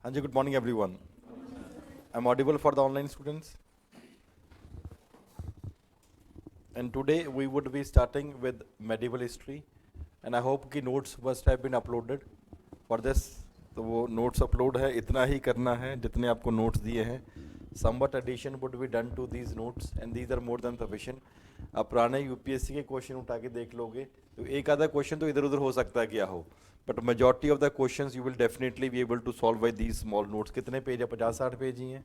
Hanji, good morning everyone. I'm audible for the online students. And today we would be starting with medieval history. And I hope कि notes must have been uploaded for this. तो वो notes upload है, इतना ही करना है जितने आपको notes दिए हैं. Somewhat addition would be done to these notes and these are more than sufficient. आप पुराने यूपीएससी के क्वेश्चन उठा के देख लोगे तो एक आधा क्वेश्चन तो इधर उधर हो सकता है क्या हो, but majority of the questions you will definitely be able to solve by these small notes. कितने पेज है? 50-60 पेज ही हैं.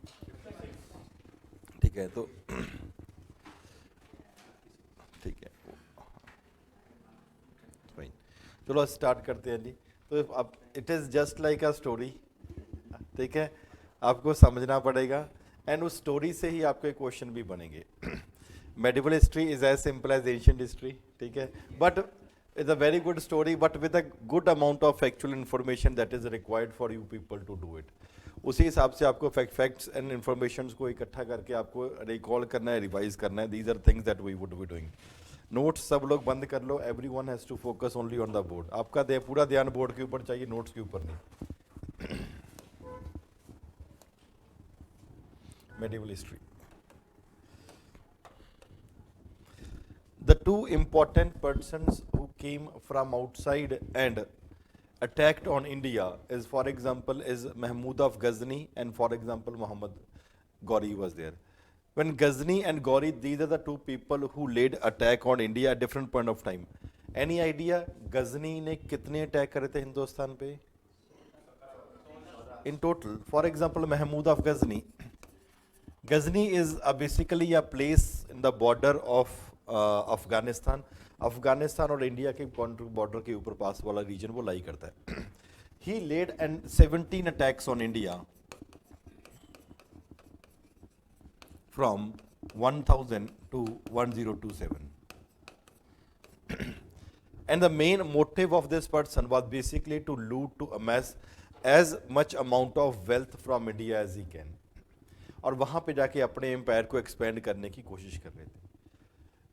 ठीक है, तो ठीक है, फाइन. चलो स्टार्ट करते हैं जी. तो अब it is just like a story. ठीक है, आपको समझना पड़ेगा एंड उस स्टोरी से ही आपके क्वेश्चन भी बनेंगे. Medieval history is as simple as ancient history. ठीक है, but it's a very good story but with a good amount of factual information that is required for you people to do it. उसी हिसाब से आपको facts and information को इकट्ठा करके आपको रिकॉल करना है, रिवाइज करना है. These are things that we would be doing. Notes सब लोग बंद कर लो. Everyone has to focus only on the board. आपका पूरा ध्यान बोर्ड के ऊपर चाहिए, नोट्स के ऊपर नहीं. Medieval history. The two important persons who came from outside and attacked on India is, for example, is Mahmud of Ghazni and, for example, Muhammad Ghori was there. When Ghazni and Ghori, these are the two people who laid attack on India at different point of time. Any idea Ghazni ने कितने attack करे थे हिंदुस्तान पे in total? For example, Mahmud of Ghazni. Ghazni is basically a place in the border of Afghanistan. Afghanistan और India के border के ऊपर पास वाला रीजन वो लाई करता है. He led and 17 attacks on India from 1000 to 1027. And the main motive of this person was basically to loot, to amass as much amount of wealth from India as he can. और वहाँ पे जाके अपने empire को expand करने की कोशिश कर रहे थे.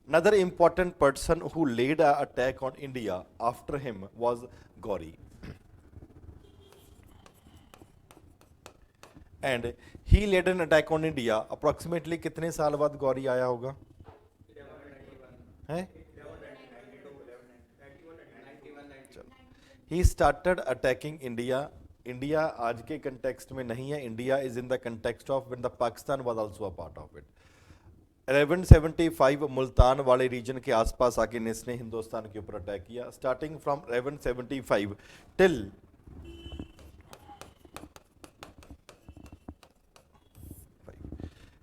Another important person who laid an attack on India after him was Ghori. And he led an attack on India approximately कितने साल बाद गौरी आया होगा? हैं? He started attacking India. India आज के context में नहीं है. India is in the context of when the Pakistan was also a part of it. 1175 Multan वाले रीजन के आसपास आके इसने हिंदुस्तान के ऊपर अटैक किया. Starting from 1175 till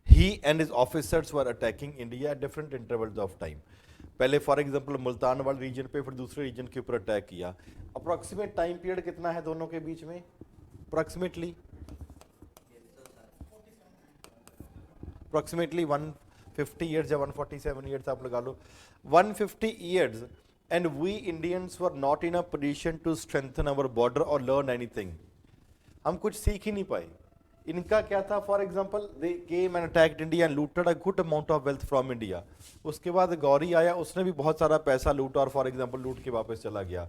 he and his officers were attacking India at different intervals of time. पहले for example Multan वाले रीजन पे, फिर दूसरे रीजन के ऊपर अटैक किया. अप्रोक्सीमेट टाइम पीरियड कितना है दोनों के बीच में? अप्रोक्सीमेटली 150 years या 147 years आप लगा लो. 150 years and we Indians were not in a position to strengthen our border or learn anything. हम कुछ सीख ही नहीं पाए. इनका क्या था? For example they came and attacked India and looted a good amount of wealth from India. उसके बाद गौरी आया, उसने भी बहुत सारा पैसा लूटा और फॉर एग्जाम्पल लूट के वापस चला गया.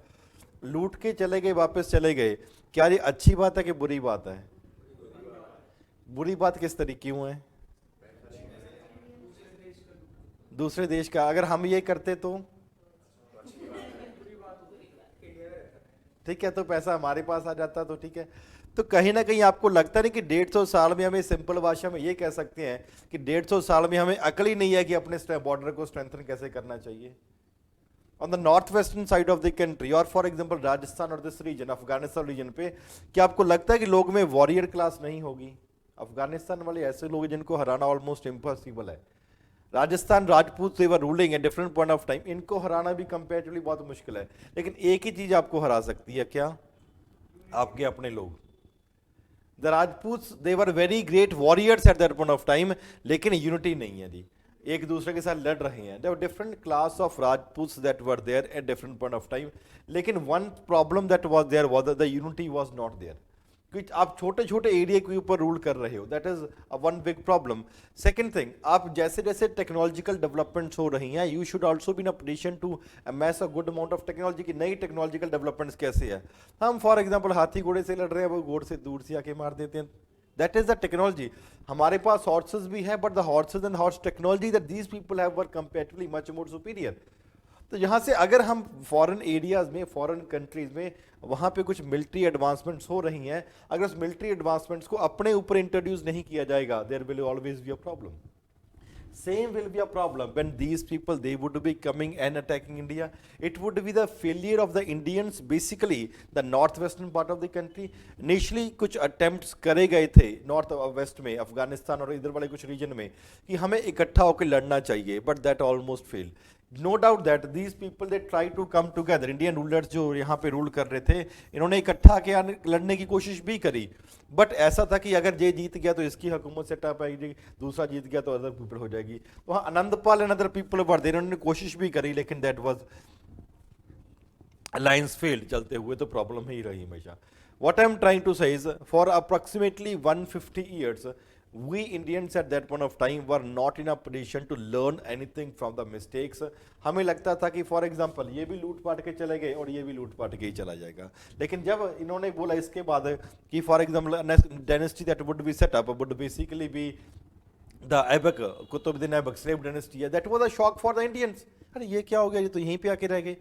लूट के चले गए, वापस चले गए. क्या ये अच्छी बात है कि बुरी बात है? बुरी बात किस तरीके क्यों है? दूसरे देश का. अगर हम ये करते तो ठीक है, तो पैसा हमारे पास आ जाता तो ठीक है. तो कहीं ना कहीं आपको लगता नहीं कि 150 साल में, हमें सिंपल भाषा में ये कह सकते हैं कि 150 साल में हमें अकल ही नहीं है कि अपने बॉर्डर को स्ट्रेंथन कैसे करना चाहिए. On the north western side of the country और फॉर एग्जांपल राजस्थान और दिस रीजन, अफगानिस्तान रीजन पे, क्या आपको लगता है कि लोग में वॉरियर क्लास नहीं होगी? अफगानिस्तान वाले ऐसे लोग जिनको हराना ऑलमोस्ट इम्पॉसिबल है. राजस्थान राजपूत से were ruling eight different point of time, इनको हराना भी कंपैरेटिवली बहुत मुश्किल है. लेकिन एक ही चीज आपको हरा सकती है, क्या? आपके अपने लोग. The Rajput they were very great warriors eight that point of time, लेकिन यूनिटी नहीं है जी. एक दूसरे के साथ लड़ रहे हैं. There were different class of Rajputs that were there at different point of time. लेकिन one problem that was there was the unity was not there. कि आप छोटे छोटे एरिया के ऊपर रूल कर रहे हो, that is one big problem. Second thing, आप जैसे जैसे टेक्नोलॉजिकल डेवलपमेंट्स हो रही हैं, you should also be in a position to amass a good amount of technology की नई टेक्नोलॉजिकल डेवलपमेंट्स कैसे है। हम फॉर एग्जांपल हाथी घोड़े से लड़ रहे हैं, वो घोड़े से दूर से आके मार देते हैं, दैट इज द टेक्नोलॉजी। हमारे पास हॉर्सेस भी है, but the horses and horse technology that these people have were comparatively much more superior. तो यहाँ से अगर हम फॉरेन एरियाज में, फॉरेन कंट्रीज में, वहाँ पे कुछ मिलिट्री एडवांसमेंट्स हो रही हैं, अगर उस मिलिट्री एडवांसमेंट्स को अपने ऊपर इंट्रोड्यूस नहीं किया जाएगा, there will always be a problem. Same will be a problem when these people they would be coming and attacking India. It would be the failure of the Indians, basically the northwestern part of the country. Initially कुछ attempts करे गए थे north और waste में, अफगानिस्तान और इधर वाले कुछ रीजन में, कि हमें इकट्ठा होकर लड़ना चाहिए, but that almost fail. No doubt that these people they try to come together, Indian rulers जो यहाँ पे रूल कर रहे थे, इन्होंने इकट्ठा आके लड़ने की कोशिश भी करी, बट ऐसा था कि अगर ये जीत गया तो इसकी हुकूमत सेटअप आएगी, दूसरा जीत गया तो अदर पीपल हो जाएगी। तो हाँ, Anandpal and other people were there, इन्होंने कोशिश भी करी, लेकिन दैट वाज अलायंस फेल्ड चलते हुए, तो प्रॉब्लम ही रही हमेशा। What I'm trying to say is, for approximately 150 years, we Indians at that point of time were not in a position to learn anything from the mistakes. हमें लगता था कि for example ये भी लूट पाट के चले गए और ये भी लूट पाट के ही चला जाएगा, लेकिन जब इन्होंने बोला इसके बाद कि for example dynasty that would be set up would basically be the Aibak, Qutubuddin Aibak slave dynasty है, that was a shock for the Indians. अरे ये क्या हो गया, ये तो यहीं पे आके रह गए,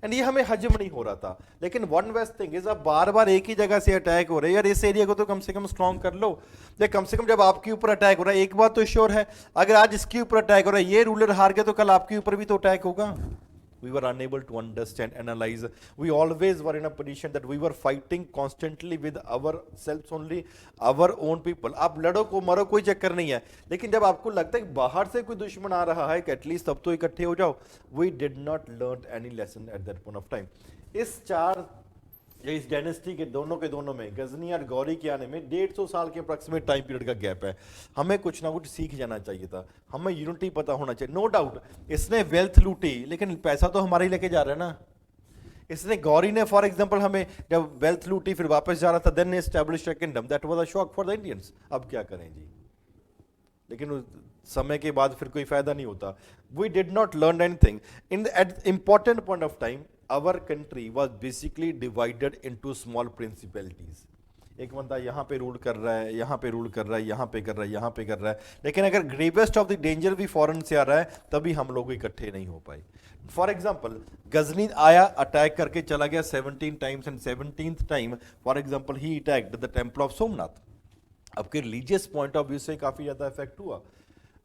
एंड ये हमें हजम नहीं हो रहा था। लेकिन वन बेस्ट थिंग इज, अब बार बार एक ही जगह से अटैक हो रहे हैं, यार इस एरिया को तो कम से कम स्ट्रॉन्ग कर लो। कम से कम जब आपके ऊपर अटैक हो रहा है, एक बात तो श्योर है, अगर आज इसके ऊपर अटैक हो रहा है, ये रूलर हार गया, तो कल आपके ऊपर भी तो अटैक होगा। We were unable to understand, analyze. We always were in a position that we were fighting constantly with ourselves only, our own people. आप लड़ो को मरो कोई चक्कर नहीं है, लेकिन जब आपको लगता है कि बाहर से कोई दुश्मन आ रहा है कि एटलीस्ट तब तो इकट्ठे हो जाओ, we did not learn any lesson at that point of time. इस डायनेस्टी के दोनों में, गजनी और गौरी के आने में 150 साल के अप्रॉक्सीमेट टाइम पीरियड का गैप है। हमें कुछ ना कुछ सीख जाना चाहिए था, हमें यूनिटी पता होना चाहिए। नो डाउट इसने वेल्थ लूटी, लेकिन पैसा तो हमारे ही लेके जा रहा है ना। इसने गौरी ने फॉर एग्जांपल हमें जब वेल्थ लूटी फिर वापस जा रहा था, then establish a kingdom, that was a shock for the Indians. अब क्या करें जी, लेकिन उस समय के बाद फिर कोई फायदा नहीं होता। We did not learn anything in at important point of time. Our country was basically divided into small principalities. एक बंदा यहाँ पे रूल कर रहा है, यहाँ पे रूल कर रहा है, यहाँ पे कर रहा है, यहाँ पे कर रहा है, लेकिन अगर ग्रेवेस्ट ऑफ द डेंजर भी फॉरेन से आ रहा है, तभी हम लोग इकट्ठे नहीं हो पाए। फॉर एग्जाम्पल गजनी आया, अटैक करके चला गया 17 times, and 17th time for example he attacked the temple of Somnath. आपके रिलीजियस पॉइंट ऑफ व्यू से काफी ज्यादा इफेक्ट हुआ।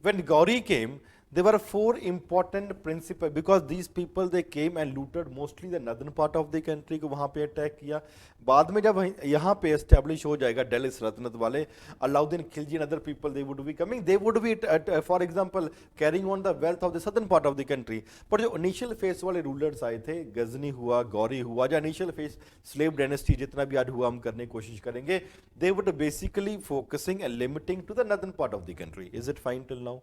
When Gauri came, there were 4 important principles, because these people they came and looted mostly the northern part of the country को वहाँ पे attack किया। बाद में जब यहाँ पे एस्टेब्लिश हो जाएगा दिल्ली सल्तनत वाले, Alauddin Khilji and other people they would be coming, they would be for example carrying on the wealth of the southern part of the country। पर जो इनिशियल फेस वाले रूलर्स आए थे, गजनी हुआ, गौरी हुआ, जो इनिशियल फेस स्लेव डायनेस्टी जितना भी आज हुआ हम करने की कोशिश करेंगे, they would basically focusing and limiting to the northern part of the country. Is it fine till now?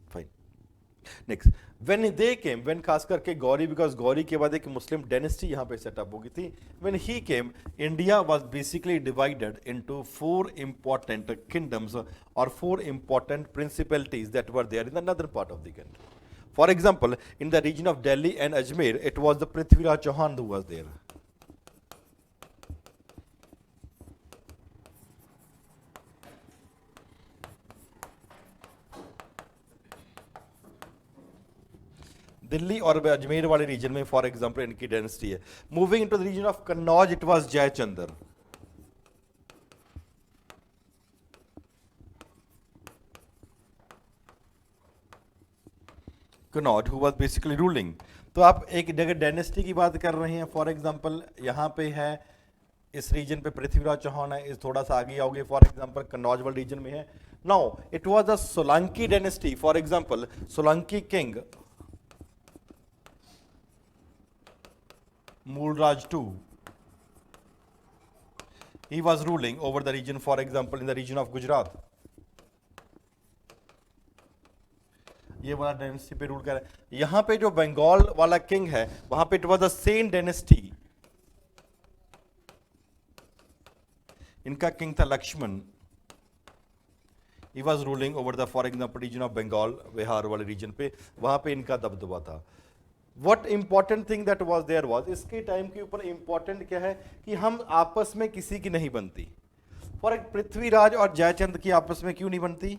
Fine. Next, when they came, when खास करके गौरी, because गौरी के बाद एक मुस्लिम डायनेस्टी यहाँ पे सेटअप हो गई थी, when he came, India was basically divided into 4 important kingdoms or 4 important principalities that were there in the northern part of the country. For example, in the region of Delhi and Ajmer, it was the Prithviraj Chauhan who was there. Delhi और अजमेर वाले region में for example इनकी dynasty है। Moving into the region of Kannauj, it was Jaichandra. Kannauj who was basically ruling. तो आप एक जगह dynasty की बात कर रहे हैं, फॉर एग्जांपल यहाँ पे है इस रीजन पे पृथ्वीराज चौहान है, इस थोड़ा सा आगे आओगे फॉर एग्जांपल कन्नौज वाले रीजन में है। Now it was the Solanki dynasty, for example Solanki king Mulraj II, he was ruling over the region, for example in the region of Gujarat. ये वाला डायनेस्टी पे रूल कर रहा है। यहाँ पे जो बंगाल वाला किंग है, वहां पे it was the same dynasty, इनका किंग था Lakshman. He was ruling over the for example region of Bengal, Bihar वाले रीजन पे, वहां पे इनका दबदबा था। What important thing that was there was, इसके टाइम के ऊपर इंपॉर्टेंट क्या है कि हम आपस में किसी की नहीं बनती। फॉर पृथ्वीराज और जयचंद की आपस में क्यों नहीं बनती?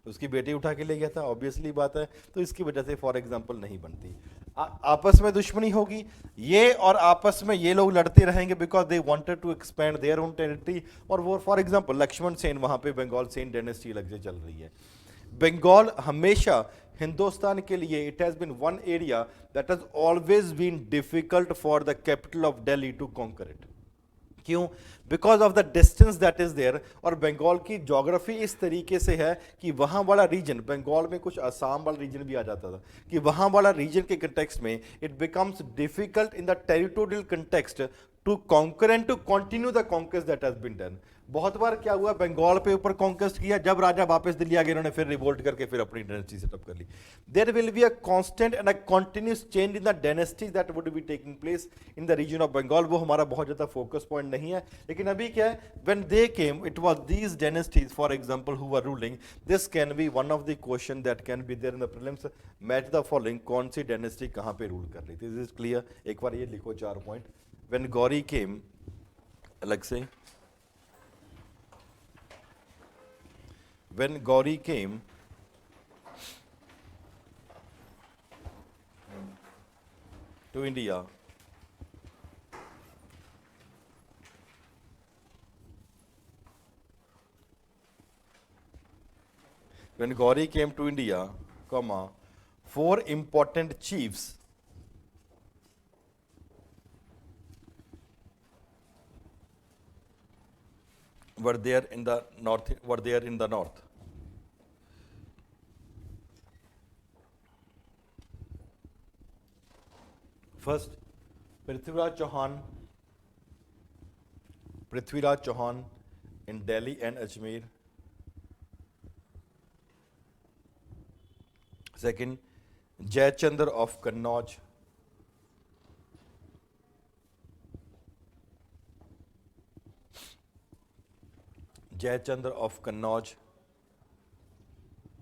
उसकी बेटी उठा के ले गया था, ऑब्वियसली बात है, तो इसकी वजह से फॉर एग्जाम्पल नहीं बनती। आपस में दुश्मनी होगी, ये और आपस में ये लोग लड़ते रहेंगे because they wanted to expand their own territory. और वो फॉर एग्जाम्पल लक्ष्मण सेन, वहां पे बंगाल सेन डायनेस्टी अलग से चल रही है। बंगाल हमेशा हिंदुस्तान के लिए it has been one area that has always been difficult for the capital of Delhi to conquer it. क्यों? Because of the distance that is there. और बंगाल की ज्योग्राफी इस तरीके से है कि वहां वाला रीजन, बंगाल में कुछ असम वाला रीजन भी आ जाता था, कि वहां वाला रीजन के कंटेक्स्ट में it becomes difficult in the territorial context to conquer and to continue the conquest that has been done. बहुत बार क्या हुआ, बंगाल पे ऊपर कॉन्क्वेस्ट किया, जब राजा वापस दिल्ली आ गए उन्होंने फिर रिवोल्ट करके फिर अपनी डायनेस्टी सेटअप कर ली। There will be a constant and a continuous change in the dynasties that would be taking place in the region of Bengal. वो हमारा बहुत ज्यादा फोकस पॉइंट नहीं है, लेकिन अभी क्या है, when they came it was these dynasties for example who were ruling. This can be one of the question that can be there in the prelims. Match the following, कौन सी dynasty कहां पे रूल कर रही थी? This is clear. एक बार ये लिखो 4 पॉइंट। व्हेन गौरी केम, अलग से, when Gauri came to India, when Gauri came to India, comma, 4 important chiefs were there in the north. First, Prithviraj Chauhan in Delhi and Ajmer. Second, Jayachandra of Kannauj. Jayachandra of Kannauj.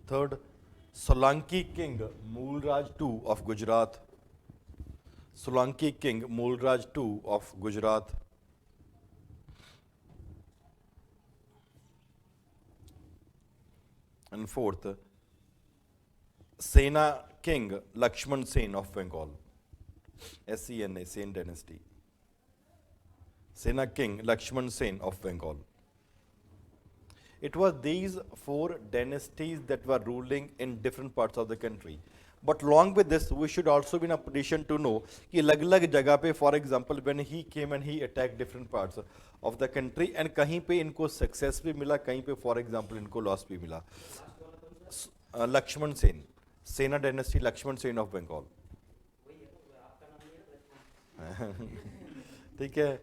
Third, Solanki king Mulraj II of Gujarat. Solanki king Mulraj II of Gujarat. And fourth, Sena king Lakshman Sen of Bengal. SENA, Sen dynasty. Sena king Lakshman Sen of Bengal. It was these 4 dynasties that were ruling in different parts of the country. But along with this, we should also be in a position to know कि अलग-अलग जगह पे, for example, when he came and he attacked different parts of the country, and कहीं पे इनको success भी मिला, कहीं पे for example इनको loss भी मिला. लक्ष्मण सेन, सेना डायनेस्टी, लक्ष्मण सेन ऑफ बंगाल. ठीक है.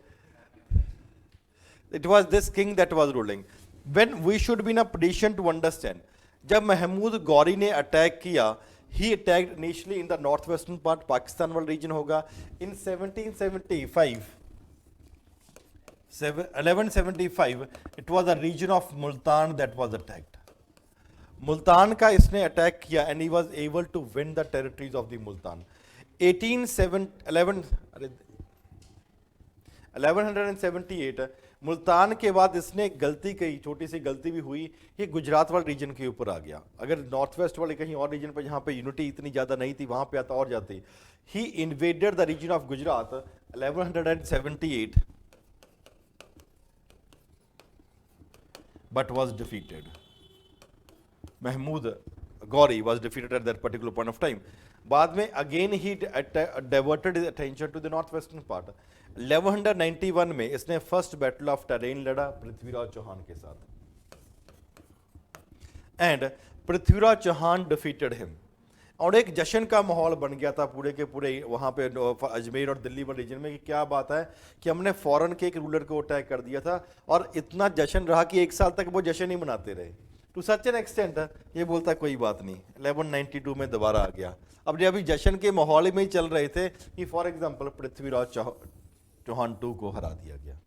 It was this king that was ruling. When we should be in a position to understand, जब महमूद गौरी ने अटैक किया, he attacked initially in the northwestern part, Pakistan वाला रीजन होगा. In 1175, it was a region of Multan that was attacked. Multan का इसने attack किया and he was able to win the territories of the Multan. 1178 Multan के बाद इसने एक गलती की, छोटी सी गलती भी हुई, ये गुजरात वाले रीजन के ऊपर आ गया. अगर नॉर्थ वेस्ट वाले कहीं और रीजन पर जहां पे यूनिटी इतनी ज्यादा नहीं थी वहां पे आता और जाती. He invaded the region of Gujarat 1178 but was defeated. Mahmud Gauri was defeated at that particular point of time. बाद में again he diverted his attention to the northwestern part. 1191 में इसने फर्स्ट बैटल ऑफ टरेन लड़ा पृथ्वीराज चौहान के साथ, and Prithviraj Chauhan defeated him. और एक जश्न का माहौल बन गया था पूरे के पूरे वहां पे अजमेर और दिल्ली वाले रीजन में कि क्या बात है कि हमने फॉरेन के एक रूलर को अटैक कर दिया था, और इतना जश्न रहा कि 1 साल तक वो जश्न ही मनाते रहे. टू सच एन एक्सटेंट ये बोलता कोई बात नहीं. 1192 में दोबारा आ गया. अब जब अभी जश्न के माहौल में ही चल रहे थे कि फॉर एग्जाम्पल पृथ्वीराज चौहान 2 को हरा दिया गया.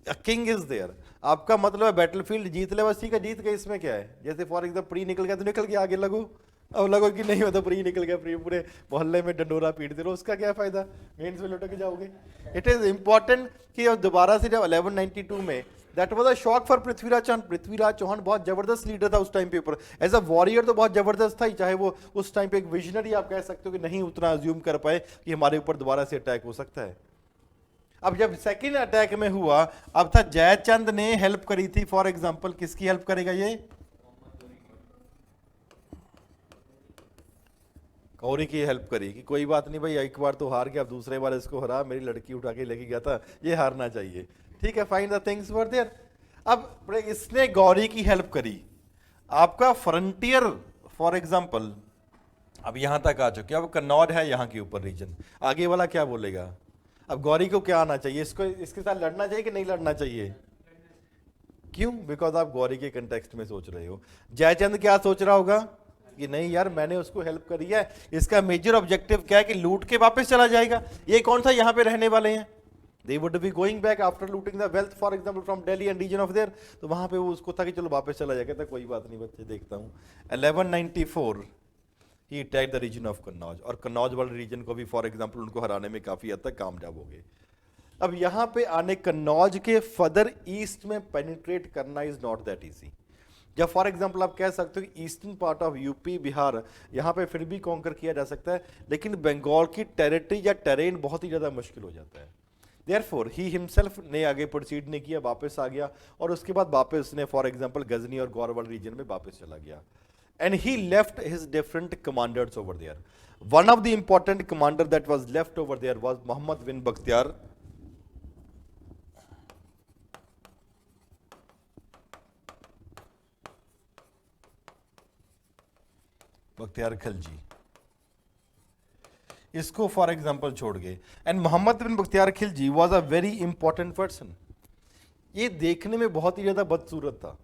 किंग इज देयर, आपका मतलब है बैटलफील्ड जीत ले बस, ठीक है जीत गए, इसमें क्या है। जैसे फॉर एग्जाम्पल प्री निकल गया तो निकल गया, आगे लगो। अब लगो कि नहीं होता, प्री निकल गया, प्री पूरे मोहल्ले में डंडोरा पीटते रहो, उसका क्या फायदा, मेंस में लौट के जाओगे। इट इज इंपॉर्टेंट कि दोबारा से जब 1192 में that was a shock for Prithviraj Chauhan. Prithviraj Chauhan बहुत जबरदस्त लीडर था उस टाइम पे ऊपर, एज अ वॉरियर तो बहुत जबरदस्त था ही, चाहे वो उस टाइम पे एक विजनरी आप कह सकते हो कि नहीं उतना अज्यूम कर पाए कि हमारे ऊपर दोबारा से अटैक हो सकता है। अब जब सेकंड अटैक में हुआ, अब था जयचंद ने हेल्प करी थी, फॉर एग्जांपल किसकी हेल्प करेगा ये, गौरी की हेल्प करी कि कोई बात नहीं भाई, एक बार तो हार गया, अब दूसरे बार इसको हरा, मेरी लड़की उठा के लेके गया था, ये हारना चाहिए, ठीक है fine, the things were there. अब इसने गौरी की हेल्प करी, आपका फ्रंटियर फॉर एग्जांपल अब यहां तक आ चुके, अब कन्नौज है यहाँ के ऊपर रीजन, आगे वाला क्या बोलेगा। अब गौरी को क्या आना चाहिए, इसको इसके साथ लड़ना चाहिए कि नहीं लड़ना चाहिए, क्यों, बिकॉज आप गौरी के कंटेक्स्ट में सोच रहे हो। जयचंद क्या सोच रहा होगा कि नहीं यार मैंने उसको हेल्प करी है, इसका मेजर ऑब्जेक्टिव क्या है कि लूट के वापस चला जाएगा, ये कौन सा यहाँ पे रहने वाले हैं, they would be going back after looting the wealth for example from Delhi and region of there, तो वहां पे वो उसको था कि चलो वापस चला जाएगा, तो कोई बात नहीं बच्चे देखता हूँ। 1194 he attack the region of Kannauj, और कन्नौज वाले रीजन को भी फॉर एग्जांपल उनको हराने में काफी हद तक कामयाब हो गए। अब यहाँ पे आने कन्नौज के फर्दर ईस्ट में पेनिट्रेट करना इज नॉट दैट इजी। जब फॉर एग्जांपल आप कह सकते हो कि eastern part of UP Bihar यहाँ पे फिर भी कॉन्कर किया जा सकता है, लेकिन बंगाल की टेरिटरी या टेरेन बहुत ही ज्यादा मुश्किल हो जाता है। देयरफॉर ही हिमसेल्फ ने आगे प्रोसीड नहीं किया, वापस आ गया, और उसके बाद वापस ने फॉर एग्जांपल गजनी और गौरवाल रीजन में वापस चला गया, and he left his different commanders over there. One of the important commander that was left over there was Mohammad bin Bakhtiyar Khilji, इसको फॉर एग्जांपल छोड़ गए। And Mohammad bin Bakhtiyar Khilji was a very important person. ये देखने में बहुत ही ज्यादा बदसूरत था,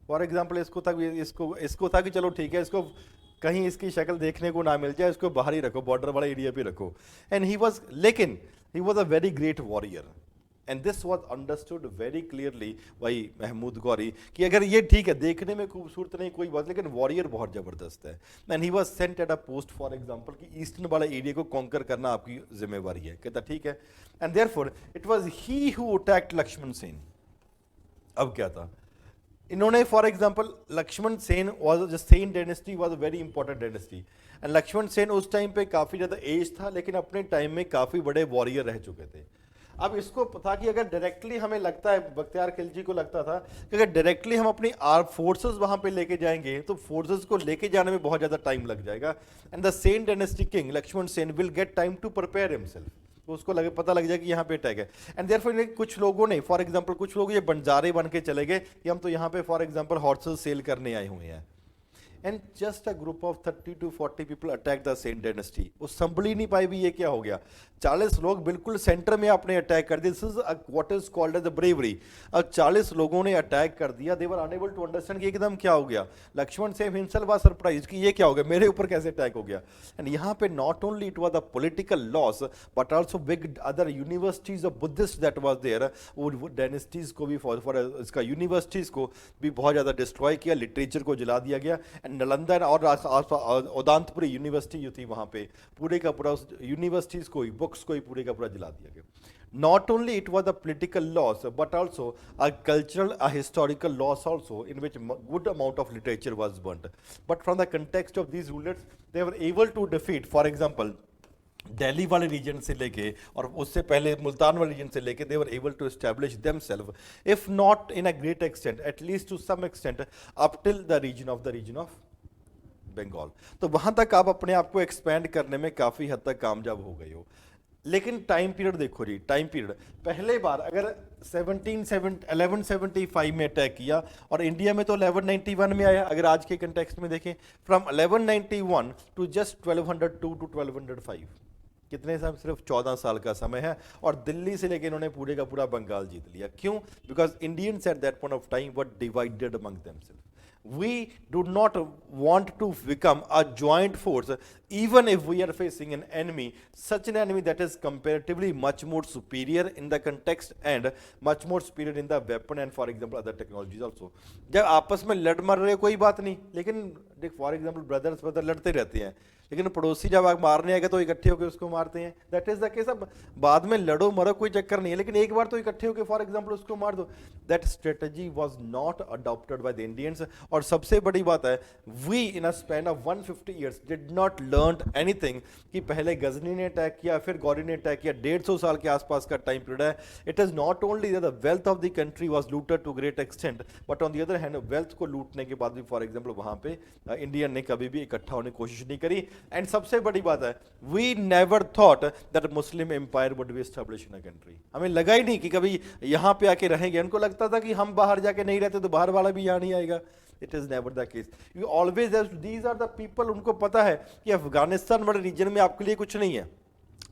फॉर एग्जांपल इसको था कि चलो ठीक है, इसको कहीं इसकी शक्ल देखने को ना मिल जाए, इसको बाहर ही रखो, बॉर्डर वाला एरिया पे रखो, and he was a very great warrior, and this was understood very clearly by Mahmud Ghori कि अगर ये ठीक है देखने में खूबसूरत नहीं कोई बात, लेकिन वॉरियर बहुत जबरदस्त है। And he was sent at a post for example कि ईस्टर्न वाला एरिया को कॉन्कर करना आपकी जिम्मेवारी है, कहता ठीक है। And therefore it was he who attacked Lakshman Sen. अब क्या था, इन्होंने for example Lakshman Sen was the Sen dynasty was a very important dynasty, and Lakshman Sen उस टाइम पे काफी ज्यादा एज था, लेकिन अपने टाइम में काफी बड़े वॉरियर रह चुके थे। अब इसको था कि अगर डायरेक्टली हमें लगता है, बख्तियार खिलजी को लगता था कि अगर डायरेक्टली हम अपनी आर्म फोर्सेस वहां पे लेके जाएंगे तो फोर्सेस को लेके जाने में बहुत ज्यादा टाइम लग जाएगा, and the Sen dynasty king Lakshman Sen will get time to prepare himself, तो उसको पता लग जाएगा कि यहाँ पे अटैक है। एंड देयरफॉर कुछ लोगों ने फॉर एग्जांपल कुछ लोग ये बंजारे बन के चले गए कि हम तो यहाँ पे फॉर एग्जांपल हॉर्सेस सेल करने आए हुए हैं, and just a group of 30 to 40 people attack the Sen dynasty. वो संभल ही नहीं पाए भी ये क्या हो गया, 40 लोग बिल्कुल सेंटर में आपने अटैक कर दिया, this is what is called as the bravery. अब 40 लोगों ने अटैक कर दिया, they were unable to understand कि एकदम क्या हो गया। Lakshman Sen himself was surprised कि ये क्या हो गया, मेरे ऊपर कैसे अटैक हो गया। एंड यहाँ पे not only it was the political loss but also big other universities of Buddhist that was there, वो डायनेस्टीज को भी फॉर इसका यूनिवर्सिटीज को भी बहुत ज्यादा डिस्ट्रॉय किया, लिटरेचर को जला दिया गया, एंड नालंदा और उदांतपुरी यूनिवर्सिटी जो थी वहां पे पूरे का पूरा यूनिवर्सिटीज को ही बुक्स को ही पूरे का पूरा जला दिया गया। Not only it was a political loss, but also a cultural, a historical loss also, in which good amount of literature was burnt. But from the context of these rulers, they were able to defeat, for example, Delhi वाले reason से लेके और उससे पहले मुल्तान वाले reason से लेके, they were able to establish themselves, if not in a great extent, at least to some extent, up till the region of Bengal. तो वहां तक आप अपने आप को एक्सपैंड करने में काफी हद तक कामयाब हो गए हो। लेकिन टाइम पीरियड देखो जी, टाइम पीरियड पहले बार अगर 1175 में अटैक किया और इंडिया में तो 1191 में आया। अगर आज के कंटेक्स्ट में देखें, फ्रॉम 1191 टू जस्ट 1202 टू 1205, कितने साल, सिर्फ 14 साल का समय है, और दिल्ली से लेकर इन्होंने पूरे का पूरा बंगाल जीत लिया। क्यों? Because Indians at that point of time were divided among themselves. We do not want to become a joint force even if we are facing an enemy, such an enemy that is comparatively much more superior in the context and much more superior in the weapon and for example other technologies also. जब आपस में लड़ मर रहे कोई बात नहीं, लेकिन देख फॉर एग्जाम्पल ब्रदर्स ब्रदर लड़ते रहते हैं, लेकिन पड़ोसी जब आग मारने आएगा तो इकट्ठे होकर उसको मारते हैं. That is the case. अब बाद में लड़ो मरो कोई चक्कर नहीं है, लेकिन एक बार तो इकट्ठे होकर फॉर एग्जाम्पल उसको मार दो. That strategy was not adopted by the Indians. और सबसे बड़ी बात है, we in a span of 150 years did not learn anything कि पहले गजनी ने अटैक किया फिर गौरी ने अटैक किया. 150 साल के आसपास का टाइम पीरियड है. It is not only the wealth of the country was looted to great extent, but on the other hand wealth को लूटने के बाद भी फॉर एग्जाम्पल वहां पे इंडियन ने कभी भी इकट्ठा होने की कोशिश नहीं करी. एंड सबसे बड़ी बात है, we never thought that Muslim empire would be establish in a country. हमें लगा ही नहीं कि कभी यहां पे आके रहेंगे. उनको लगता था कि हम बाहर जाके नहीं रहते तो बाहर वाला भी यहां नहीं आएगा. It is never the case. You always these are the people, उनको पता है कि अफगानिस्तान बड़े रीजन में आपके लिए कुछ नहीं है,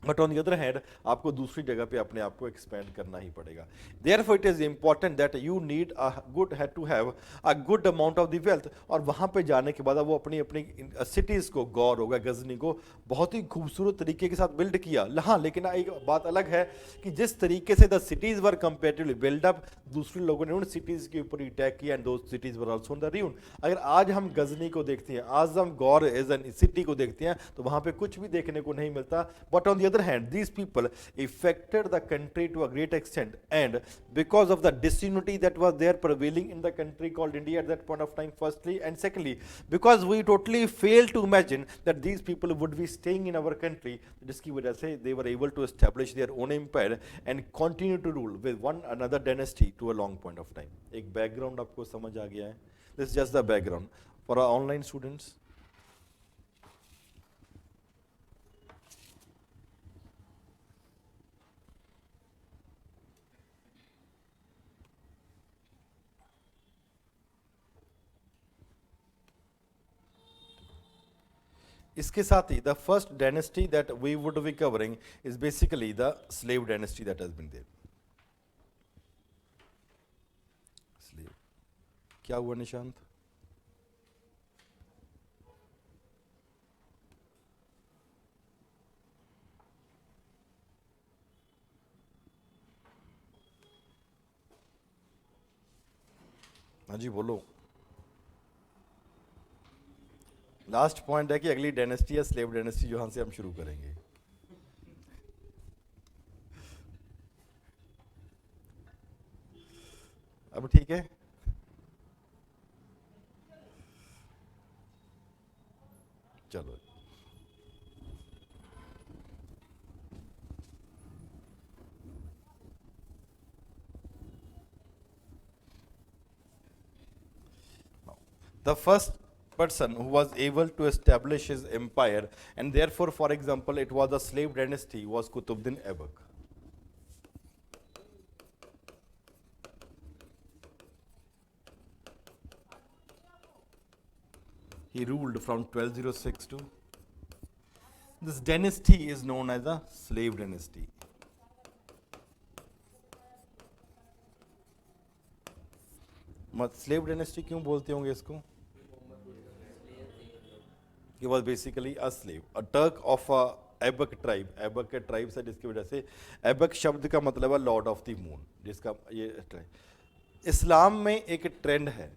but on the other hand आपको दूसरी जगह पे अपने आप को एक्सपेंड करना ही पड़ेगा. Therefore it is important that you need a good had to have a good amount of the wealth. और वहां पे जाने के बाद वो अपनी अपनी सिटीज को, गौर होगा गजनी को, बहुत ही खूबसूरत तरीके के साथ बिल्ड किया. हाँ, लेकिन एक बात अलग है कि जिस तरीके से the cities were comparatively build up, दूसरे लोगों ने उन सिटीज के ऊपर अटैक किया and those cities were also in the ruin. अगर आज हम गजनी को देखते हैं, आज हम गौर एज एन सिटी को देखते हैं, तो वहां पे कुछ भी देखने को नहीं मिलता. But on the other hand, these people affected the country to a great extent, and because of the disunity that was there prevailing in the country called India at that point of time, firstly, and secondly, because we totally failed to imagine that these people would be staying in our country, जिसकी वजह से they were able to establish their own empire and continue to rule with one another dynasty to a long point of time. एक background आपको समझ आ गया है? This is just the background for our online students. इसके साथ ही the first dynasty that we would be covering is basically the slave dynasty that has been there. Slave क्या हुआ निशांत? हाँ जी बोलो. लास्ट पॉइंट है कि अगली डायनेस्टी है स्लेव डायनेस्टी, जहां से हम शुरू करेंगे. अब ठीक है. चलो. The first person who was able to establish his empire, and therefore for example it was a slave dynasty, was Qutbuddin Aibak. He ruled from 1206 to, this dynasty is known as the slave dynasty. Slave dynasty क्यों बोलते होंगे इसको? He was basically a slave, a Turk of a Aibak tribe. Aibak के tribe से, जिसकी वजह से Aibak शब्द का मतलब है लॉर्ड ऑफ द मून, जिसका ये इस्लाम में एक ट्रेंड है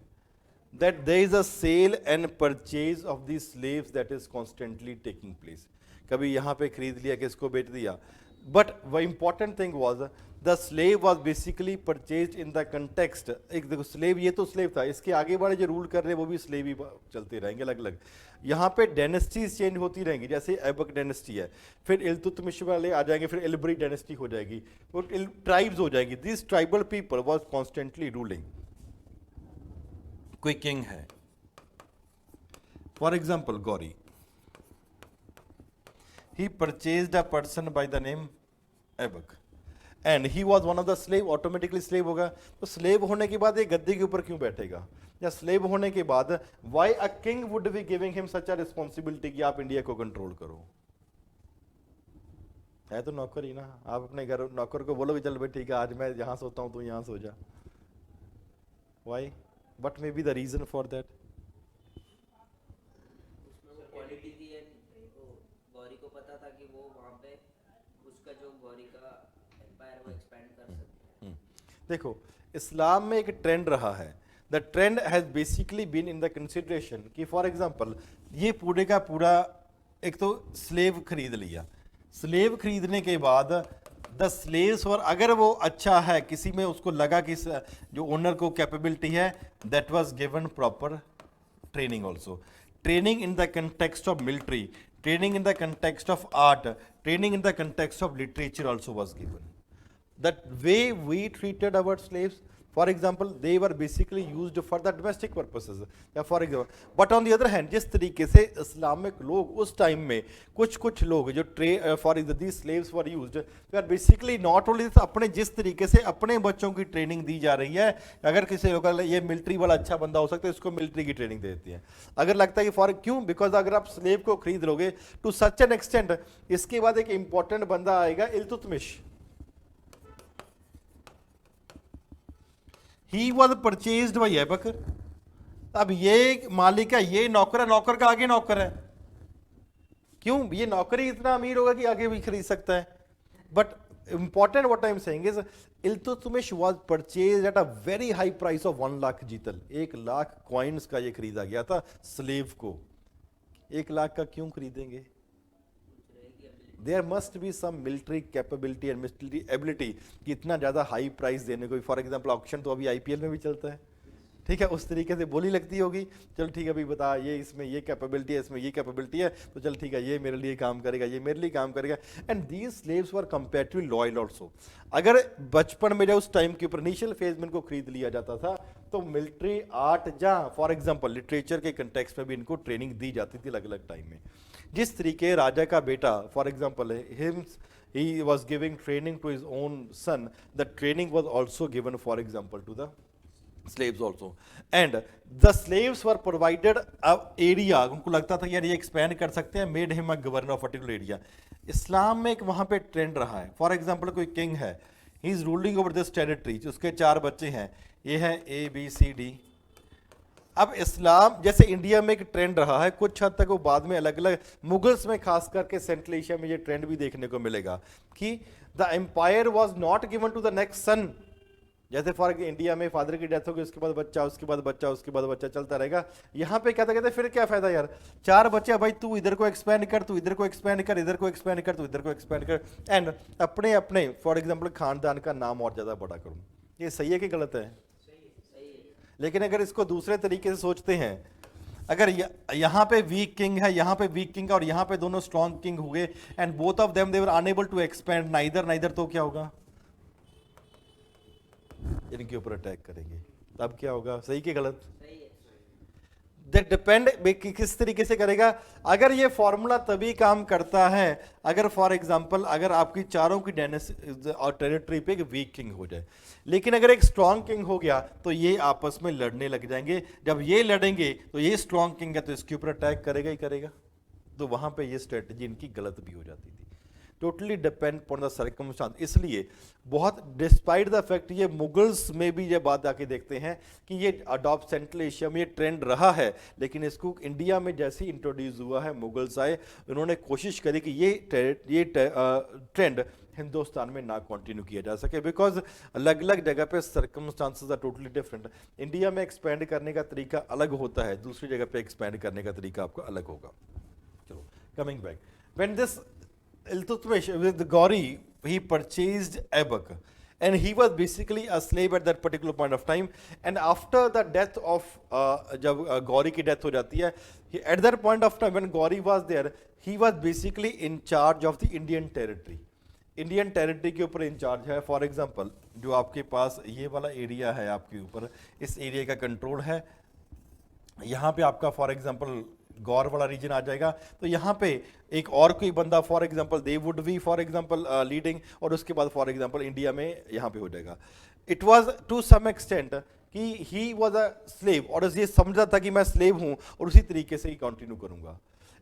that there is a sale and purchase of these slaves that is constantly taking place. कभी यहाँ पे खरीद लिया, किसको बेच दिया. But the important thing was the slave was basically purchased in the context. एक देखो स्लेव, ये तो स्लेव था, इसके आगे वाले जो रूल कर रहे हैं वो भी स्लेव ही चलते रहेंगे अलग अलग. यहाँ पे डायनेस्टीज चेंज होती रहेंगी, जैसे ऐबक डायनेस्टी है, फिर इल्तुतमिश वाले आ जाएंगे, फिर इल्बरी डायनेस्टी हो जाएगी, फिर ट्राइब्स हो जाएंगी. This tribal people was constantly ruling. कोई किंग है, for example Gauri, he purchased a person by the name Aibak and he was one of the slave, automatically slave होगा. तो slave होने के बाद ये गद्दी के ऊपर क्यों बैठेगा? या slave होने के बाद why a king would be giving him such a responsibility कि आप इंडिया को कंट्रोल करो? है तो नौकर ही ना. आप अपने घर नौकर को बोलोगे चल भाई ठीक है आज मैं यहाँ सोता हूँ तो यहाँ सो जा. Why? What may be the reason for that? उसका जो गौरी का एम्पायर वो एक्सपेंड कर सकते हैं। देखो इस्लाम में एक ट्रेंड रहा है, the trend has basically been in the consideration कि फॉर एग्जांपल ये पूरे का पूरा एक तो स्लेव खरीद लिया, स्लेव खरीदने के बाद द स्लेव्स, और अगर वो अच्छा है किसी में उसको लगा कि जो ओनर को कैपेबिलिटी है, that was given proper training also, training in the context of military, training in the context of art, training in the context of literature also was given. That way we treated our slaves, for example they were basically used for the domestic purposes या for example, but on the other hand जिस तरीके से Islamic लोग उस time में कुछ लोग जो for example these slaves were used, they are basically not only अपने जिस तरीके से अपने बच्चों की ट्रेनिंग दी जा रही है, अगर किसी लोग ये मिलिट्री वाला अच्छा बंदा हो सकता है इसको मिलिट्री की ट्रेनिंग दे देती है, अगर लगता है कि फॉर क्यों, बिकॉज अगर आप स्लेव को खरीद लोगे टू सच एन एक्सटेंट, इसके बाद एक इंपॉर्टेंट बंदा आएगा Iltutmish, he was purchased by Aibak. अब ये मालिक है, ये नौकर है, नौकर का आगे नौकर है, क्यों, ये नौकर ही इतना अमीर होगा कि आगे भी खरीद सकता है, but important what I am saying is Iltutmish was purchased at a very high price of 1 lakh जीतल, 1 लाख कॉइन्स का ये खरीदा गया था स्लेव को। 1 लाख का क्यों खरीदेंगे? There must be some military capability and military ability कि इतना ज़्यादा हाई प्राइस देने को। फॉर एग्जाम्पल ऑक्शन तो अभी आईपीएल में भी चलता है, ठीक है, उस तरीके से बोली लगती होगी, चल ठीक है अभी बता ये इसमें ये कैपेबिलिटी है, इसमें ये कैपेबिलिटी है, तो चल ठीक है ये मेरे लिए काम करेगा, ये मेरे लिए काम करेगा। And these slaves were comparatively loyal also. अगर बचपन में उस टाइम के ऊपर इनिशियल फेज में इनको खरीद लिया जाता था तो मिलिट्री आर्ट या फॉर एग्जाम्पल लिटरेचर के कंटेक्स्ट में भी इनको ट्रेनिंग दी जाती थी अलग अलग टाइम में। जिस तरीके राजा का बेटा for example he was giving training to his own son, the training was also given for example to the slaves also, and the slaves were provided a area, उनको लगता था यार ये एक्सपेंड कर सकते हैं, made him a governor of particular area। इस्लाम में एक वहाँ पे ट्रेंड रहा है, फॉर एग्जाम्पल कोई किंग है, he is ruling over this territory, उसके 4 बच्चे हैं, ये है ABCD। अब इस्लाम जैसे इंडिया में एक ट्रेंड रहा है, कुछ हद तक वो बाद में अलग अलग मुगल्स में खास करके सेंट्रल एशिया में ये ट्रेंड भी देखने को मिलेगा कि the empire was not given to the next son. जैसे फॉर इंडिया में फादर की डेथ होगी, उसके बाद बच्चा, उसके बाद बच्चा, उसके बाद बच्चा चलता रहेगा। यहाँ पे कहते कहते फिर क्या फायदा यार, 4 बच्चे, भाई तू इधर को एक्सपेंड कर, तू इधर को एक्सपेंड कर, इधर को एक्सपेंड कर, तू इधर को एक्सपेंड कर, एंड अपने अपने फॉर एग्जाम्पल खानदान का नाम और ज्यादा बड़ा करूँ। ये सही है कि गलत है? लेकिन अगर इसको दूसरे तरीके से सोचते हैं, अगर यहाँ पे वीक किंग है, यहाँ पे वीक किंग है, और यहाँ पे दोनों स्ट्रॉन्ग किंग हुए and both of them they were unable to expand neither, तो क्या होगा, इनके ऊपर अटैक करेंगे, तब क्या होगा, सही कि गलत? दैट डिपेंड किस तरीके से करेगा। अगर ये फॉर्मूला तभी काम करता है अगर फॉर एग्जांपल अगर आपकी चारों की और टेरिटरी पे एक वीक किंग हो जाए, लेकिन अगर एक स्ट्रॉन्ग किंग हो गया तो ये आपस में लड़ने लग जाएंगे। जब ये लड़ेंगे तो ये स्ट्रॉन्ग किंग है तो इसके ऊपर अटैक करेगा ही करेगा, तो वहां पे ये स्ट्रेटजी इनकी गलत भी हो जाती थी। Totally depend upon the circumstance. इसलिए बहुत डिस्पाइट द फैक्ट ये मुगल्स में भी ये बात आके देखते हैं कि ये अडॉप्ट सेंट्रल एशिया में ये ट्रेंड रहा है, लेकिन इसको इंडिया में जैसे ही इंट्रोड्यूस हुआ है, मुगल्स आए, उन्होंने कोशिश करी कि ये ट्रेंड हिंदुस्तान में ना कंटिन्यू किया जा सके, बिकॉज अलग अलग जगह पे circumstances are totally different. India में एक्सपेंड करने का तरीका अलग होता है, दूसरी जगह पे एक्सपेंड करने का तरीका आपका अलग होगा। चलो coming back, when this Iltutmish with Gauri, he purchased Aibak, and he was basically a slave at that particular point of time. And after the death of जब Gauri की death हो जाती है, at that point of time when Gauri was there, he was basically in charge of the Indian territory. Indian territory के ऊपर in charge है। For example जो आपके पास ये वाला एरिया है आपके ऊपर, इस एरिया का कंट्रोल है, यहाँ पे आपका फॉर एग्जांपल गौर वाला रीजन आ जाएगा, तो यहाँ पे एक और कोई बंदा for example they would be for example leading, और उसके बाद फॉर एग्जांपल इंडिया में यहाँ पे हो जाएगा। It was to some extent कि ही वाज अ स्लेव, और ये समझा था कि मैं स्लेव हूँ और उसी तरीके से ही कंटिन्यू करूंगा।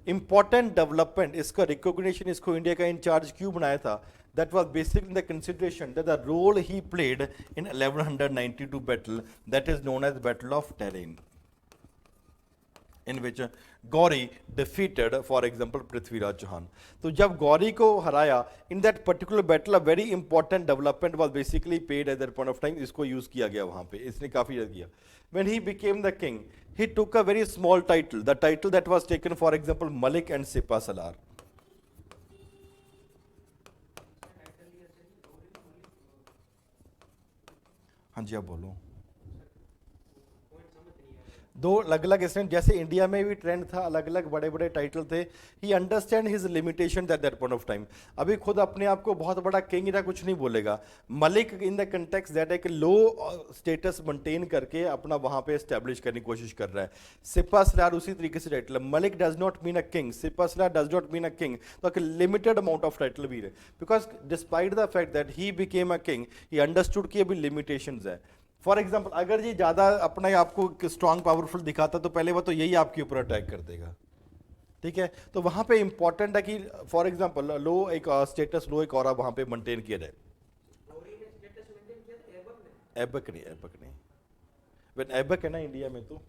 इंपॉर्टेंट डेवलपमेंट, इसका रिकॉग्निशन, इसको इंडिया का इंचार्ज क्यों बनाया था? That was basically in the consideration that the role he played in 1192 battle, that is known as Battle of Tarain. in which Gauri defeated, for example, Prithviraj Chauhan. तो जब गौरी को हराया, in that particular battle, a very important development was basically paid at that point of time. इसको use किया गया वहाँ पे, इसने काफी ज़्यादा किया. When he became the king, he took a very small title, the title that was taken, for example, Malik and Sipa Salar. हाँ जी, आप बोलो. दो अलग अलग इसने, जैसे इंडिया में भी ट्रेंड था, अलग अलग बड़े बड़े टाइटल थे. ही understand his limitation eight that point of time. अभी खुद अपने आप को बहुत बड़ा किंग या कुछ नहीं बोलेगा. Malik in the context that एक लो स्टेटस मेंटेन करके अपना वहां पे एस्टेब्लिश करने की कोशिश कर रहा है. सिपा सलार उसी तरीके से टाइटल. मलिक does not mean a king, सिपा सलार does not mean a king. तो एक लिमिटेड अमाउंट ऑफ टाइटल भी है, because despite the fact that he became a king, he understood कि अभी लिमिटेशंस है. फॉर एग्जाम्पल, अगर ये ज़्यादा अपने आपको स्ट्रॉन्ग पावरफुल दिखाता तो पहले वो तो यही आपके ऊपर अटैक कर देगा. ठीक है, तो वहाँ पे इंपॉर्टेंट है कि फॉर एग्जाम्पल लो एक स्टेटस लो एक और वहाँ पे मेंटेन किया जाए. ऐबक नहीं. व्हेन ऐबक है ना इंडिया में, तो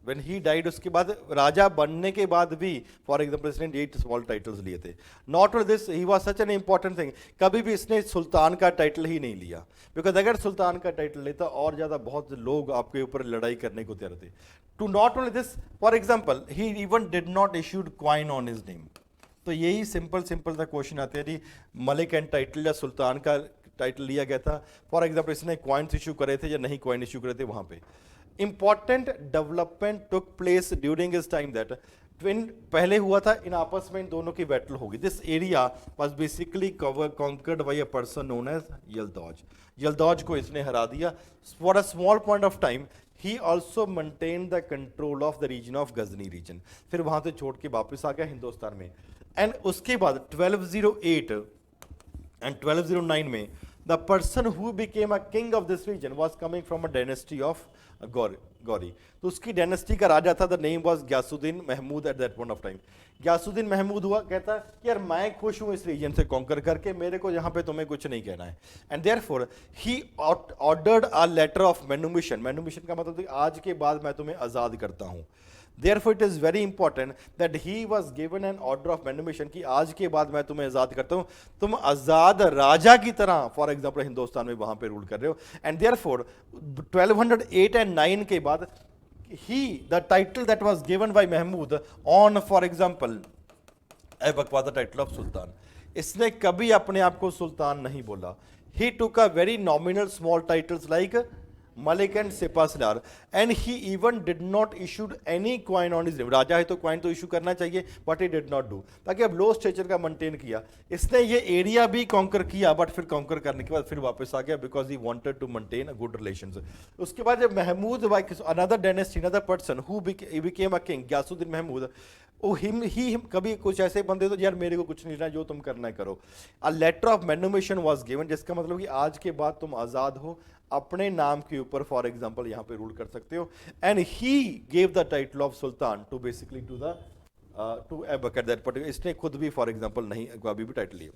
व्हेन ही डाइड, उसके बाद राजा बनने के बाद भी फॉर एग्जाम्पल इसने 8 स्मॉल टाइटल्स लिए थे. Not only this, he was such an important thing. कभी भी इसने सुल्तान का टाइटल ही नहीं लिया, बिकॉज अगर सुल्तान का टाइटल लेता और ज़्यादा बहुत लोग आपके ऊपर लड़ाई करने को तैयार थे. To not only this, for example he even did not issued coin on his name. तो यही सिंपल सा क्वेश्चन आते हैं जी, मलिक एंड टाइटल या सुल्तान का टाइटल लिया गया था. फॉर एग्जाम्पल इसने कॉइन्स इशू करे थे या नहीं कॉइन इशू करे थे. वहाँ पे important development took place during his time that when पहले हुआ था इन आपस में इन दोनों की बैटल होगी. This area was basically conquered by a person known as Yalduz. Yalduz को इसने हरा दिया. For a small point of time he also maintained the control of the region of Ghazni region. फिर वहां से छोड़ के वापस आ गया हिंदुस्तान में. एंड उसके बाद 1208 and 1209 में the person who became a king of this region was coming from a dynasty of Gauri. तो उसकी डायनेस्टी का राजा था, the name was Ghiyasuddin Mahmud at that point of time. Ghiyasuddin Mahmud हुआ, कहता कि यार मैं खुश हूं इस रीजन से कॉन्कर करके, मेरे को यहाँ पे तुम्हें कुछ नहीं कहना है. And therefore he ordered a letter of manumission. Manumission का मतलब आज के बाद मैं तुम्हें आज़ाद करता हूँ. Therefore, it is very important that he was given an order of manumission कि आज के बाद मैं तुम्हें आज़ाद करता हूँ, तुम आज़ाद राजा की तरह फॉर एग्जाम्पल हिंदुस्तान में वहाँ पे रूल कर रहे हो. एंड देयरफॉर 1208 and 9 के बाद he the title that was given by Mahmud on for example Aibak was the title of Sultan. इसने कभी अपने आप को सुल्तान नहीं बोला. He took a very nominal small titles like Malik and Sipa Salar, and he even did not issued any coin on his name. राजा है तो coin तो इशू करना चाहिए, but he did not do. ताकि अब लो स्टेचर का maintain किया. इसने ये एरिया भी कॉन्कर किया, बट फिर कॉन्कर करने के बाद फिर वापस आ गया, because he wanted to maintain a good relations. उसके बाद जब Mahmud another dynasty another person who became a king, Ghiyasuddin Mahmud, कभी कुछ ऐसे बंदे तो यार मेरे को कुछ नहीं लेना, जो तुम करना है करो. A letter of manumission was given, जिसका मतलब कि आज के बाद तुम आज़ाद हो, अपने नाम के ऊपर फॉर एग्जाम्पल यहाँ पे रूल कर सकते हो. And he gave the title of sultan to basically to Aibak at that particular. इसने खुद भी फॉर एग्जाम्पल नहीं अभी भी टाइटल लिया.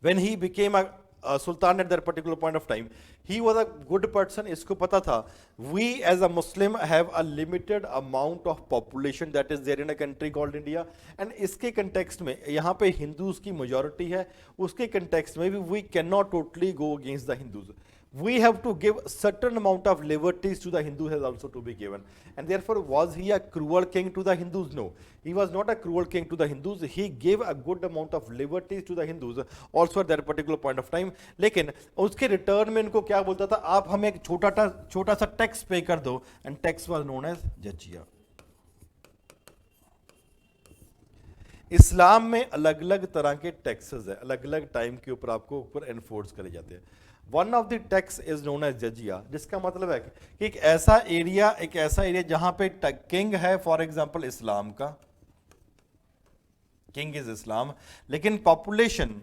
When he became a sultan at that particular point of time, he was a good person. इसको पता था we as a Muslim have a limited amount of population that is there in a country called India. And इसके context में यहाँ पे Hindus की majority है, उसके कंटेक्स्ट में भी we can not totally go against the Hindus. We have to give certain amount of liberties to the Hindus has also to be given. And therefore, was he a cruel king to the Hindus? No, he was not a cruel king to the Hindus. He gave a good amount of liberties to the Hindus also at that particular point of time. लेकिन उसके return में इनको क्या बोलता था, आप हमें एक छोटा सा टैक्स पे कर दो. And tax was known as जजिया. इस्लाम में अलग अलग तरह के टैक्सेस है, अलग अलग टाइम के ऊपर आपको ऊपर एनफोर्स करे जाते हैं. One of the tax is known as जजिया, जिसका मतलब है कि एक ऐसा एरिया जहां पे किंग है फॉर एग्जांपल इस्लाम का, किंग इज इस्लाम, लेकिन पॉपुलेशन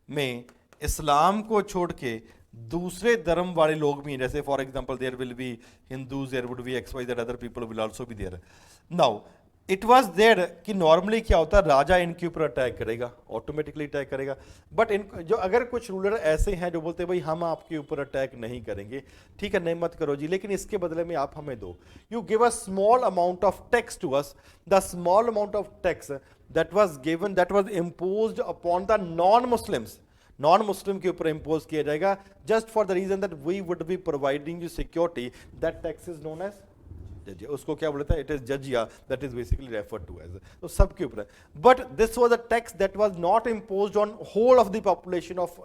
में इस्लाम को छोड़ के दूसरे धर्म वाले लोग भी हैं. जैसे for example there will be Hindus, there would be XYZ other people will also be there. Now it was there कि नॉर्मली क्या होता है, राजा इनके ऊपर अटैक करेगा, ऑटोमेटिकली अटैक करेगा। बट इन जो अगर कुछ रूलर ऐसे हैं जो बोलते हैं भाई हम आपके ऊपर अटैक नहीं करेंगे, ठीक है नहीं मत करो जी, लेकिन इसके बदले में आप हमें दो, you give a small amount of tax to us, the small amount of tax that was given, that was imposed upon the non Muslims, non Muslim के ऊपर इंपोज किया जाएगा, just for the reason that we would be providing you security, that tax is known as जजिया। उसको क्या बोलता है, it is जजिया, that is basically referred to as, तो सबके ऊपर है। But this was a tax that was not imposed on whole of the population of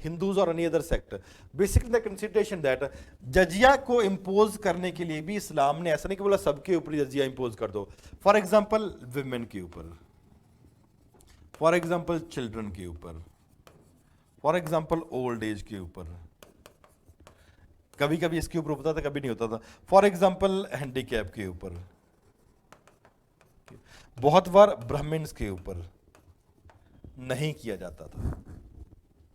Hindus और any other sector, basically the consideration that जजिया को impose करने के लिए भी इस्लाम ने ऐसा नहीं कि बोला सबके ऊपर जजिया इम्पोज कर दो, फॉर एग्जाम्पल विमेन के ऊपर, फॉर एग्जाम्पल चिल्ड्रन के ऊपर, फॉर एग्जाम्पल ओल्ड एज के ऊपर, कभी कभी इसके ऊपर होता था कभी नहीं होता था, फॉर एग्जाम्पल हैंडीकैप के ऊपर, बहुत बार ब्राह्मण्स के ऊपर नहीं किया जाता था,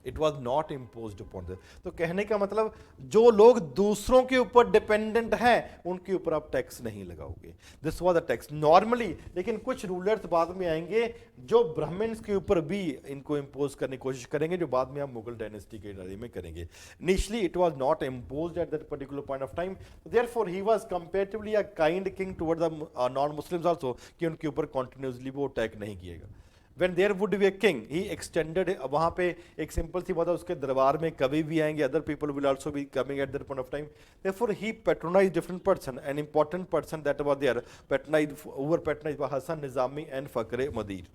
it was not imposed upon this. तो कहने का मतलब जो लोग दूसरों के ऊपर डिपेंडेंट हैं उनके ऊपर आप टैक्स नहीं लगाओगे, this was a tax normally. लेकिन कुछ रूलर्स बाद में आएंगे जो ब्राह्मण्स के ऊपर भी इनको इम्पोज करने की कोशिश करेंगे, जो बाद में हम मुगल डायनेस्टी के एरिया में करेंगे। Initially it was not imposed eight that particular point of time, therefore he was comparatively a kind king toward the non Muslims also, कि उनके ऊपर कॉन्टिन्यूसली वो अटैक नहीं किएगा। When there would be a king, he extended, वहाँ पे एक simple सी बात है, उसके दरबार में कभी भी आएंगे, other people will also be coming at that point of time. Therefore, he patronized different person, an important person that was there, patronized, over patronized by Hassan Nizami and Fakre Madir.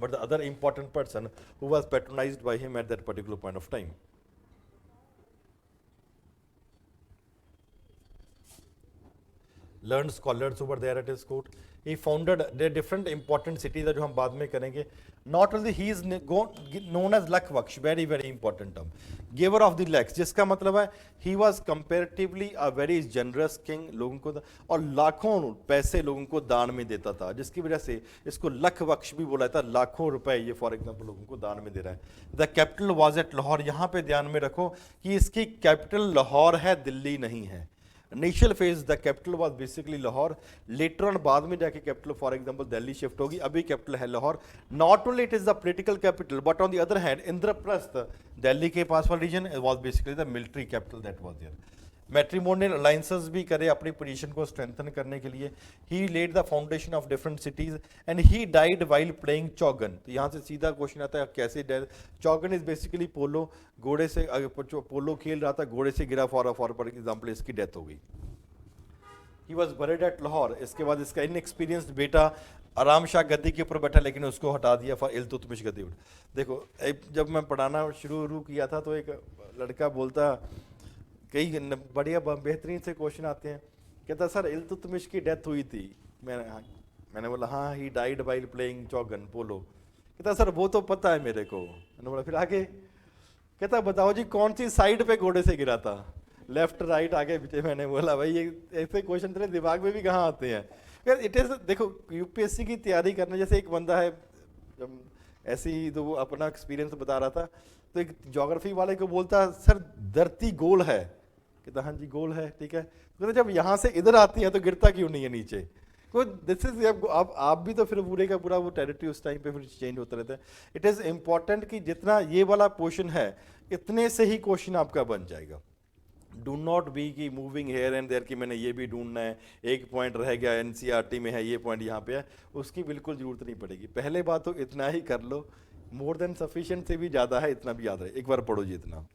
But the other important person who was patronized by him at that particular point of time. Learned scholars over there at his court. He founded the different important cities जो हम बाद में करेंगे. Not only he is known as Lakh Baksh, very very important term, giver of the lakhs, जिसका मतलब है he was comparatively a very generous king, लोगों को और लाखों पैसे लोगों को दान में देता था, जिसकी वजह से इसको लख बख्श भी बोला था, लाखों रुपए ये फॉर एग्जांपल लोगों को दान में दे रहा है। The capital was at Lahore, यहाँ पे ध्यान में रखो कि इसकी कैपिटल लाहौर है, दिल्ली नहीं है। Initial phase the capital was basically Lahore, later on बाद में जाके capital for example Delhi shift होगी, अभी कैपिटल है Lahore. Not only it is the political capital but on the other hand Indraprastha, Delhi के पास वाला region was basically the military capital that was there. Matrimonial alliances भी करे अपनी पोजीशन को स्ट्रेंथन करने के लिए। He led the foundation of different cities and he died while playing चौगन। तो यहाँ से सीधा क्वेश्चन आता है कैसे डेथ। चौगन इज बेसिकली पोलो, घोड़े से पोलो खेल रहा था, घोड़े से गिरा फॉर एग्जाम्पल, इसकी डेथ हो गई। He was buried at Lahore. इसके बाद इसका इनएक्सपीरियंस्ड बेटा आराम शाह गद्दी के ऊपर बैठा, लेकिन उसको हटा दिया फॉर इल्तुतमिश गद्दी। देखो जब मैं पढ़ाना शुरू किया था तो एक लड़का बोलता, कई बढ़िया बेहतरीन से क्वेश्चन आते हैं, कहता सर इल्तुतमिश की डेथ हुई थी। मैंने बोला हाँ, ही डाइड वाइल प्लेइंग चौगन पोलो। कहता सर वो तो पता है मेरे को। मैंने बोला फिर आगे। कहता बताओ जी कौन सी साइड पे घोड़े से गिरा था, लेफ्ट राइट आगे पीछे। मैंने बोला भाई ये ऐसे क्वेश्चन तेरे दिमाग में भी कहाँ आते हैं। यार इट इज, देखो यूपीएससी की तैयारी करने, जैसे एक बंदा है जब ऐसे ही तो वो अपना एक्सपीरियंस बता रहा था, तो एक ज्योग्राफी वाले को बोलता सर धरती गोल है। कहता हाँ जी गोल है, ठीक है। तो जब यहाँ से इधर आती है तो गिरता क्यों नहीं है नीचे। तो दिस इज, आप भी तो फिर पूरे का पूरा वो टेरिटरी उस टाइम पे फिर चेंज होता रहता है। इट इज इंपॉर्टेंट कि जितना ये वाला पोर्शन है इतने से ही क्वेश्चन आपका बन जाएगा। डू नॉट बी की मूविंग हेयर एंड देयर कि मैंने ये भी ढूंढना है, एक पॉइंट रह गया एनसीईआरटी में है, ये पॉइंट यहाँ पे है, उसकी बिल्कुल जरूरत नहीं पड़ेगी। पहले बात तो इतना ही कर लो, मोर देन सफिशिएंट से भी ज़्यादा है, इतना भी याद रहे, एक बार पढ़ो जी इतना।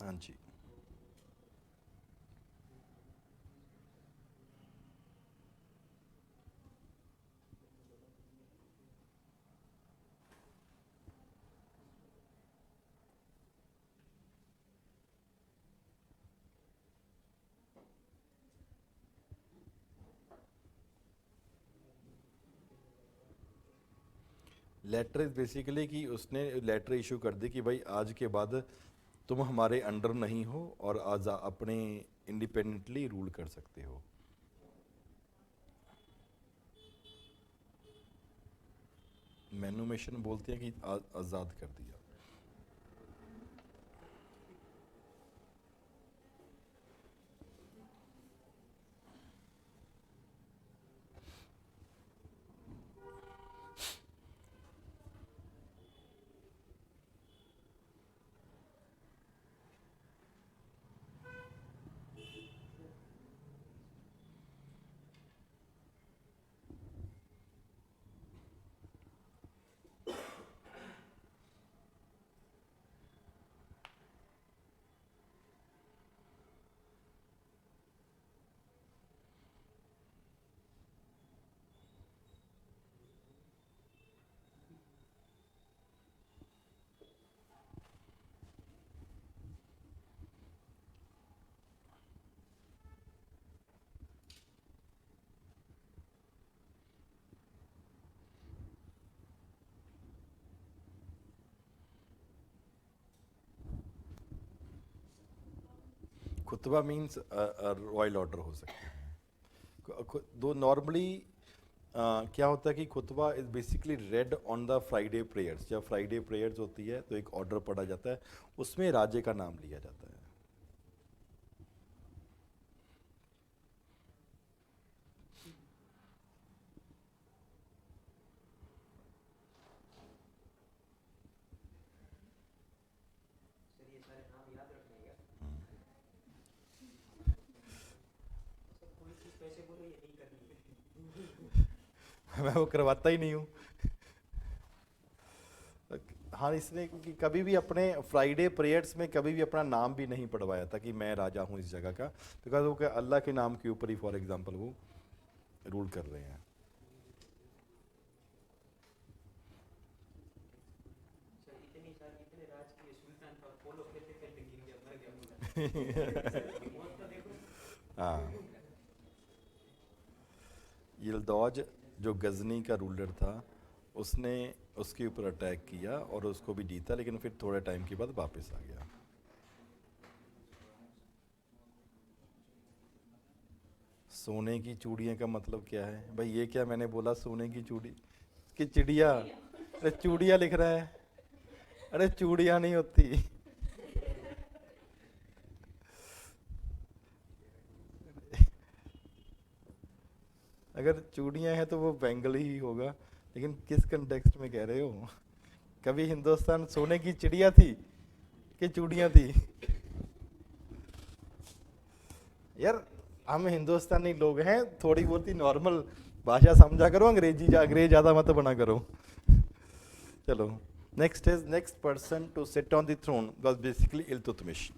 हाँ जी, लेटर इज बेसिकली कि उसने लेटर इशू कर दी कि भाई आज के बाद तुम हमारे अंडर नहीं हो और आज अपने इंडिपेंडेंटली रूल कर सकते हो। मैनुमेशन बोलते हैं कि आज़ाद कर दिया। खुतबा मीन्स रॉयल ऑर्डर हो सकते हैं। दो नॉर्मली क्या होता है कि खुतबा is basically read on the Friday prayers. जब फ्राइडे प्रेयर्स होती है तो एक ऑर्डर पढ़ा जाता है, उसमें राजे का नाम लिया जाता है। सर ये सारे नाम याद रखने हैं सर, कोई चीज पैसे बोलो ये नहीं करनी है। मैं वो करवाता ही नहीं हूँ। हाँ, इसलिए क्योंकि कभी भी अपने फ्राइडे प्रेयर्स में कभी भी अपना नाम भी नहीं पढ़वाया था कि मैं राजा हूँ इस जगह का, बिकॉज वो क्या अल्लाह के नाम के ऊपर ही फॉर एग्जांपल वो रूल कर रहे हैं। सर इतने राज के सुल्तान था, पोलो खेलते खेलते गिर गया, मर गया। मौत तो देखो। हाँ, यिल्दौज जो गजनी का रूलर था, उसने उसके ऊपर अटैक किया और उसको भी जीता, लेकिन फिर थोड़े टाइम के बाद वापस आ गया। सोने की चूड़ियाँ का मतलब क्या है भाई? ये क्या मैंने बोला सोने की चूड़ी कि चिड़िया? अरे चूड़िया लिख रहा है, अरे चूड़िया नहीं होती। अगर चूड़ियाँ हैं तो वो बेंगली ही होगा, लेकिन किस कंटेक्स्ट में कह रहे हो? कभी हिंदुस्तान सोने की चिड़िया थी कि चूड़ियाँ थी? यार हम हिंदुस्तानी लोग हैं, थोड़ी बहुत ही नॉर्मल भाषा समझा करो, अंग्रेज ज़्यादा मत बना करो। चलो, next person to sit on the throne was basically Iltutmish.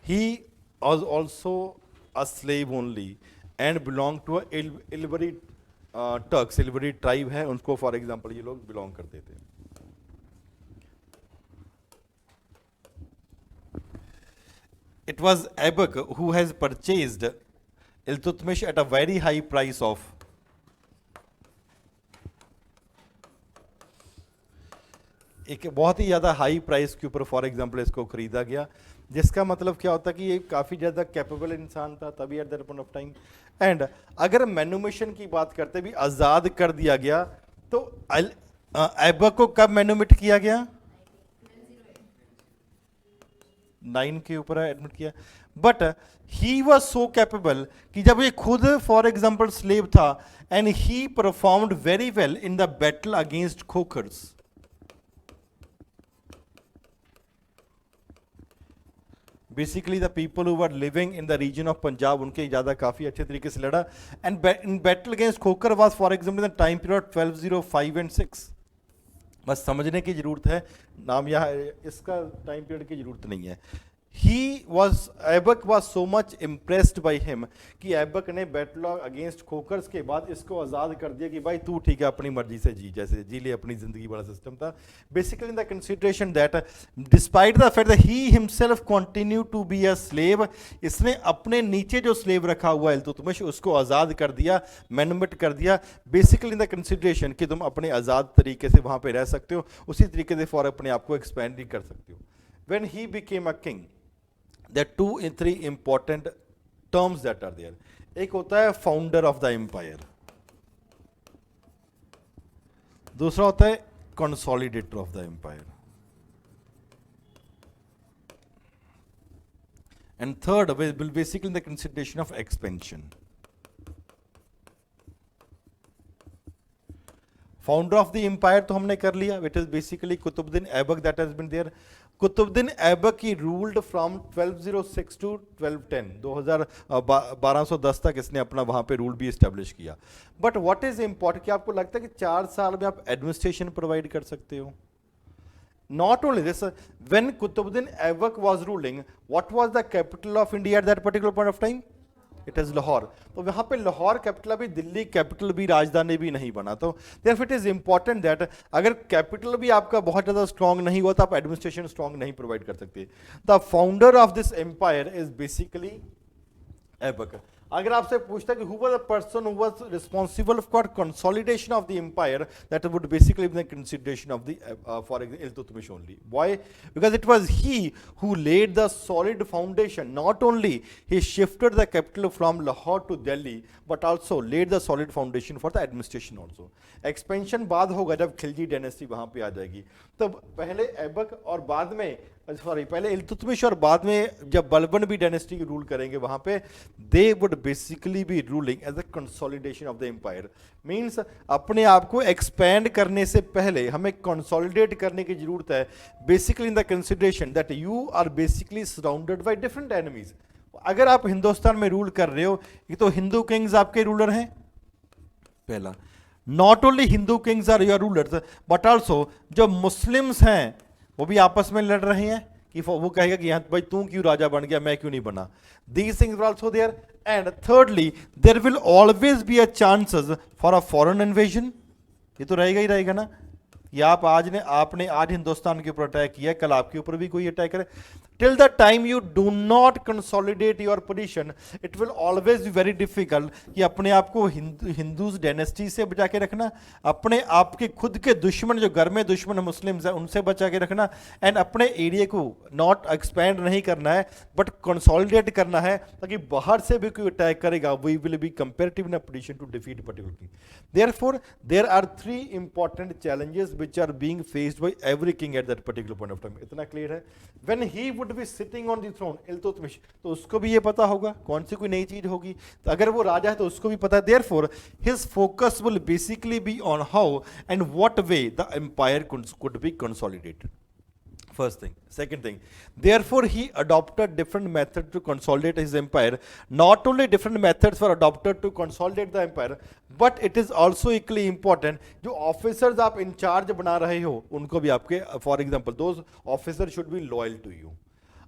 He was also a slave only and belong to a Ilbari Turks. Ilbari tribe है, उनको फॉर एग्जांपल ये लोग बिलोंग करते थे। It was Aibak who has purchased Iltutmish at a very high price of एक बहुत ही ज़्यादा high price के ऊपर फॉर एग्जांपल इसको खरीदा गया, जिसका मतलब क्या होता कि ये काफ़ी ज़्यादा कैपेबल इंसान था तभी eight that point of time. And अगर मैनुमेशन की बात करते भी आज़ाद कर दिया गया, तो ऐबक को कब मैनुमेट किया गया? 9 के ऊपर एडमिट किया। But he was so capable कि जब ये खुद फॉर एग्जाम्पल स्लेव था and he performed very well in the battle against Khokhars. Basically the people who were living in the region of Punjab, उनके ज़्यादा काफ़ी अच्छे तरीके से लड़ा। And in battle against Khokhar was for example the time period 1205 and 6। बस समझने की जरूरत है, नाम यहाँ इसका टाइम पीरियड की जरूरत नहीं है। Aibak was so much impressed by him कि ऐबक ने बैटल अगेंस्ट खोकर्स के बाद इसको आज़ाद कर दिया कि भाई तू ठीक है अपनी मर्जी से जी, जैसे जी ले अपनी ज़िंदगी, बड़ा सिस्टम था. Basically in the consideration that despite the fact that he himself continue to be a slave, इसने अपने नीचे जो स्लेव रखा हुआ इल्तुतमिश उसको आज़ाद कर दिया, मैनुमेट कर दिया. बेसिकली इन द कंसिडरेशन कि तुम अपने आज़ाद तरीके से वहाँ पे रह सकते हो, उसी तरीके से फॉर अपने आप को एक्सपेंड भी कर सकते हो. When he became a king, there are 2 and 3 important terms that are there. एक होता है फाउंडर ऑफ द एम्पायर, दूसरा होता है consolidator of the empire, and third will basically the consideration of expansion. Founder of the empire तो हमने कर लिया, which is basically Qutubuddin Aibak, that has been there. Qutubuddin Aibak he ruled from 1206 to 1210, 1210 तक इसने अपना वहां पे रूल भी इस्टेब्लिश किया. बट व्हाट इज इंपॉर्टेंट कि आपको लगता है कि 4 साल में आप एडमिनिस्ट्रेशन प्रोवाइड कर सकते हो? Not only this, when Qutbuddin Aibak was ruling, what was the capital of India at that particular point of time? It is Lahore. तो वहाँ पे लाहौर कैपिटल भी, दिल्ली कैपिटल भी, राजधानी भी नहीं बना. तो therefore it is important that अगर कैपिटल भी आपका बहुत ज़्यादा स्ट्रॉन्ग नहीं हुआ तो आप एडमिनिस्ट्रेशन स्ट्रॉन्ग नहीं प्रोवाइड कर सकते. The founder of this empire is basically Aibak. अगर आपसे पूछता कि who was the person who was responsible for consolidation of the empire, that would basically be the consideration of the for Iltutmish only. Why? Because it was he who laid the solid foundation. Not only he shifted the capital from Lahore to Delhi, but also laid the solid foundation for the administration also. Expansion बाद होगा जब Khilji dynasty वहां पे आ जाएगी. तो पहले ऐबक और बाद में पहले इल्तुतमिश और बाद में जब बलबन भी डायनेस्टी की रूल करेंगे वहां पे, they would basically be ruling as a consolidation of the empire. Means अपने आप को एक्सपैंड करने से पहले हमें कंसोलिडेट करने की जरूरत है. Basically in the consideration that you are basically surrounded by different enemies. अगर आप हिंदुस्तान में रूल कर रहे हो, ये तो हिंदू किंग्स आपके रूलर हैं पहला. Not only Hindu kings are your rulers, but also जो मुस्लिम्स हैं वो भी आपस में लड़ रहे हैं कि वो कहेगा कि यहाँ भाई तू क्यों राजा बन गया, मैं क्यों नहीं बना. These things are also there. And thirdly there will always be a chances for a foreign invasion. ये तो रहेगा ही रहेगा ना. या आपने आज हिंदुस्तान के ऊपर अटैक किया, कल आपके ऊपर भी कोई अटैक करे. Till the time you do not consolidate your position, it will always be very difficult कि अपने आप को हिंदूज डायनेस्टी से बचा के रखना, अपने आप के खुद के दुश्मन जो घर में दुश्मन मुस्लिम्स हैं उनसे बचा के रखना, एंड अपने एरिया को नॉट एक्सपैंड नहीं करना है बट कंसोलिडेट करना है ताकि बाहर से भी कोई अटैक करेगा we will be comparative in a position to defeat particular king. Therefore, there are 3 important challenges which are being faced by every king at that particular point of time. इतना clear है. When he would be sitting on the throne, Iltutmish, तो उसको भी ये पता होगा कौन सी कोई नई चीज होगी. तो अगर वो राजा है तो उसको भी पता है. Therefore, his focus will basically be on how and what way the empire could be consolidated. First thing. Second thing, therefore he adopted different methods to consolidate his empire. Not only different methods were adopted to consolidate the empire, but it is also equally important जो officers आप in charge बना रहे हो उनको भी आपके, for example, those officers should be loyal to you.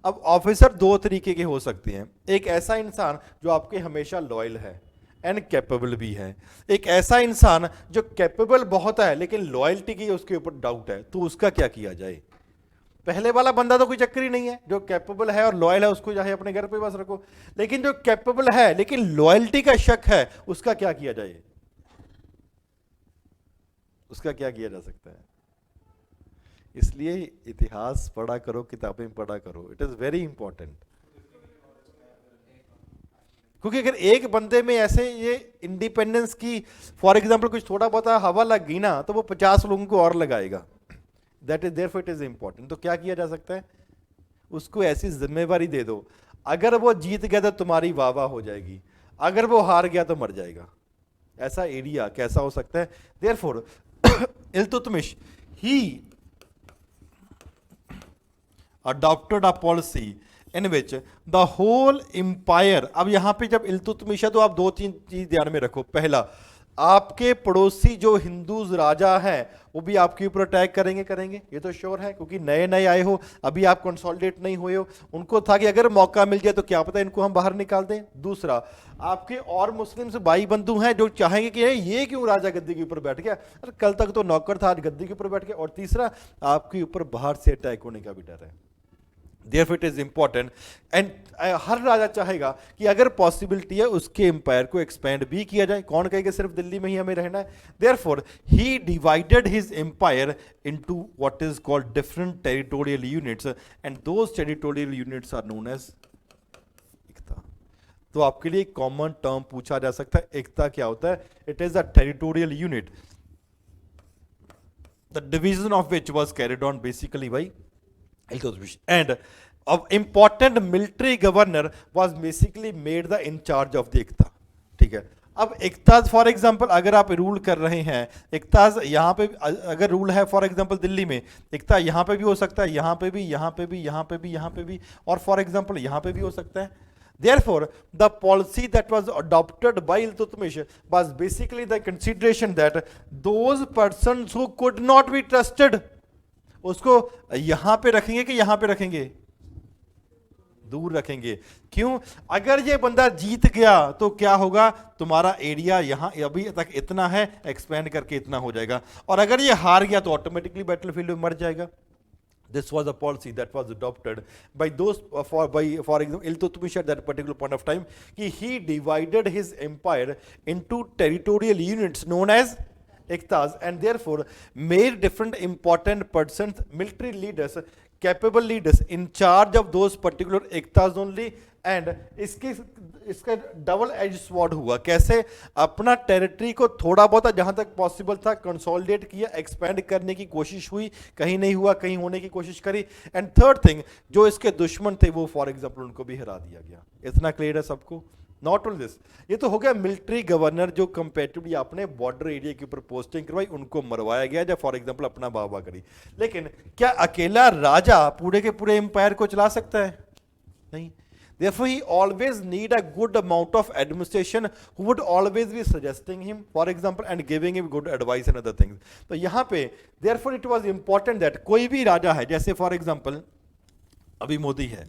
अब officer 2 तरीके के हो सकते हैं. एक ऐसा इंसान जो आपके हमेशा लॉयल है एंड कैपेबल भी है. एक ऐसा इंसान जो कैपेबल बहुत है लेकिन लॉयल्टी की उसके ऊपर डाउट है, तो उसका क्या किया जाए. पहले वाला बंदा तो कोई चक्कर ही नहीं है, जो कैपेबल है और लॉयल है उसको चाहे अपने घर पे बस रखो. लेकिन जो कैपेबल है लेकिन लॉयल्टी का शक है, उसका क्या किया जाए, उसका क्या किया जा सकता है. इसलिए इतिहास पढ़ा करो, किताबें पढ़ा करो. It is very important. क्योंकि अगर एक बंदे में ऐसे ये इंडिपेंडेंस की फॉर एग्जांपल कुछ थोड़ा बहुत हवा लग गई ना, तो वो 50 लोगों को और लगाएगा. That is therefore it is important. तो क्या किया जा सकता है, उसको ऐसी जिम्मेवारी दे दो, अगर वो जीत गया तो तुम्हारी वाह वाह हो जाएगी, अगर वो हार गया तो मर जाएगा. ऐसा एरिया कैसा हो सकता है. Therefore Iltutmish he adopted a policy in which the whole empire. अब यहां पे जब इल्तुतमिश है तो आप 2-3 चीज ध्यान में रखो. पहला, आपके पड़ोसी जो हिंदू राजा हैं वो भी आपके ऊपर अटैक करेंगे, ये तो श्योर है, क्योंकि नए नए आए हो, अभी आप कंसोलिडेट नहीं हुए हो। उनको था कि अगर मौका मिल जाए तो क्या पता इनको हम बाहर निकाल दें। दूसरा, आपके और मुस्लिम्स भाई बंधु हैं जो चाहेंगे कि ये क्यों राजा गद्दी के ऊपर बैठ गया, अरे कल तक तो नौकर था, आज गद्दी के ऊपर बैठ गया। और तीसरा, आपके ऊपर बाहर से अटैक होने का भी डर है। Therefore it is important and हर राजा चाहेगा कि अगर पॉसिबिलिटी है उसके एम्पायर को एक्सपेंड भी किया जाए। कौन कहेगा सिर्फ दिल्ली में ही हमें रहना है। Therefore he divided his empire into what is called different territorial units and those territorial units are known as एकता। तो आपके लिए एक कॉमन टर्म पूछा जा सकता है, एकता क्या होता है? It is a territorial unit the division of which was carried on basically bye Iltutmish, and an important military governor was basically made the in charge of the एकता। ठीक है, अब एकताज फॉर एग्जांपल अगर आप रूल कर रहे हैं, एकताज यहाँ पे अगर रूल है फॉर एग्जांपल दिल्ली में, एकता यहाँ पे भी हो सकता है, यहाँ पे भी, यहाँ पे भी, यहाँ पे भी, यहाँ पे भी, और फॉर एग्जांपल यहाँ पे भी हो सकता है। Therefore, the policy that was adopted by Iltutmish was basically the consideration that those persons who could not be trusted, उसको यहां पे रखेंगे कि यहां पे रखेंगे? दूर रखेंगे। क्यों? अगर ये बंदा जीत गया तो क्या होगा? तुम्हारा एरिया यहां अभी तक इतना है, एक्सपेंड करके इतना हो जाएगा, और अगर ये हार गया तो ऑटोमेटिकली बैटलफील्ड में मर जाएगा। This was a policy that was adopted by those for example Iltutmish at that particular point of time, कि he divided his empire into territorial units known as ektas and therefore made different important persons, military leaders, capable leaders in charge of those particular ektas only। And इसका double edge sword हुआ। कैसे? अपना territory को थोड़ा बहुत जहां तक possible था कंसोलिडेट किया, एक्सपेंड करने की कोशिश हुई, कहीं नहीं हुआ, कहीं होने की कोशिश करी। एंड थर्ड थिंग, जो इसके दुश्मन थे वो फॉर एग्जांपल उनको भी हरा दिया गया। इतना क्लियर है सबको? नॉट ओनली दिस, ये तो हो गया मिलिट्री गवर्नर जो कंपेरेटिवली अपने बॉर्डर एरिया के ऊपर पोस्टिंग करवाई, उनको मरवाया गया जब फॉर एग्जांपल अपना वाह करी। लेकिन क्या अकेला राजा पूरे के पूरे एम्पायर को चला सकता है? नहीं। Therefore, he always need a good amount of administration who would always be suggesting him, for example, and giving him good advice and other things. तो यहाँ पे therefore it was important that कोई भी राजा है, जैसे for example अभी मोदी है,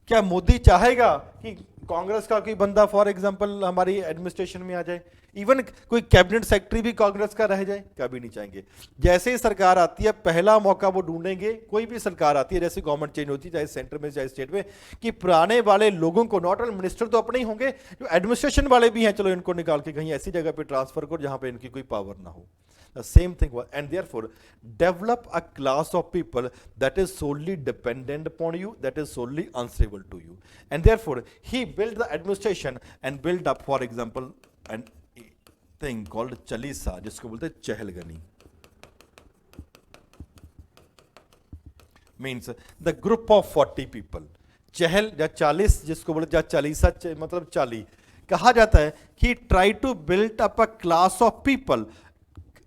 क्या मोदी चाहेगा कि कांग्रेस का कोई बंदा फॉर एग्जांपल हमारी एडमिनिस्ट्रेशन में आ जाए? इवन कोई कैबिनेट सेक्रेटरी भी कांग्रेस का रह जाए? कभी नहीं चाहेंगे। जैसे ही सरकार आती है पहला मौका वो ढूंढेंगे, कोई भी सरकार आती है, जैसे गवर्नमेंट चेंज होती है चाहे सेंटर में चाहे स्टेट में, कि पुराने वाले लोगों को, नॉट ओनली मिनिस्टर तो अपने ही होंगे, जो एडमिनिस्ट्रेशन वाले भी हैं, चलो इनको निकाल के कहीं ऐसी जगह पे ट्रांसफर करो जहां पे इनकी कोई पावर ना हो। The same thing was, and therefore develop a class of people that is solely dependent upon you, that is solely answerable to you, and therefore he built the administration and built up, for example, an thing called Chalisa, जिसको बोलते हैं चहलगनी, means the group of 40 people। चहल या 40 जिसको बोलते हैं चालीसा, मतलब 40 कहा जाता है कि try to build up a class of people।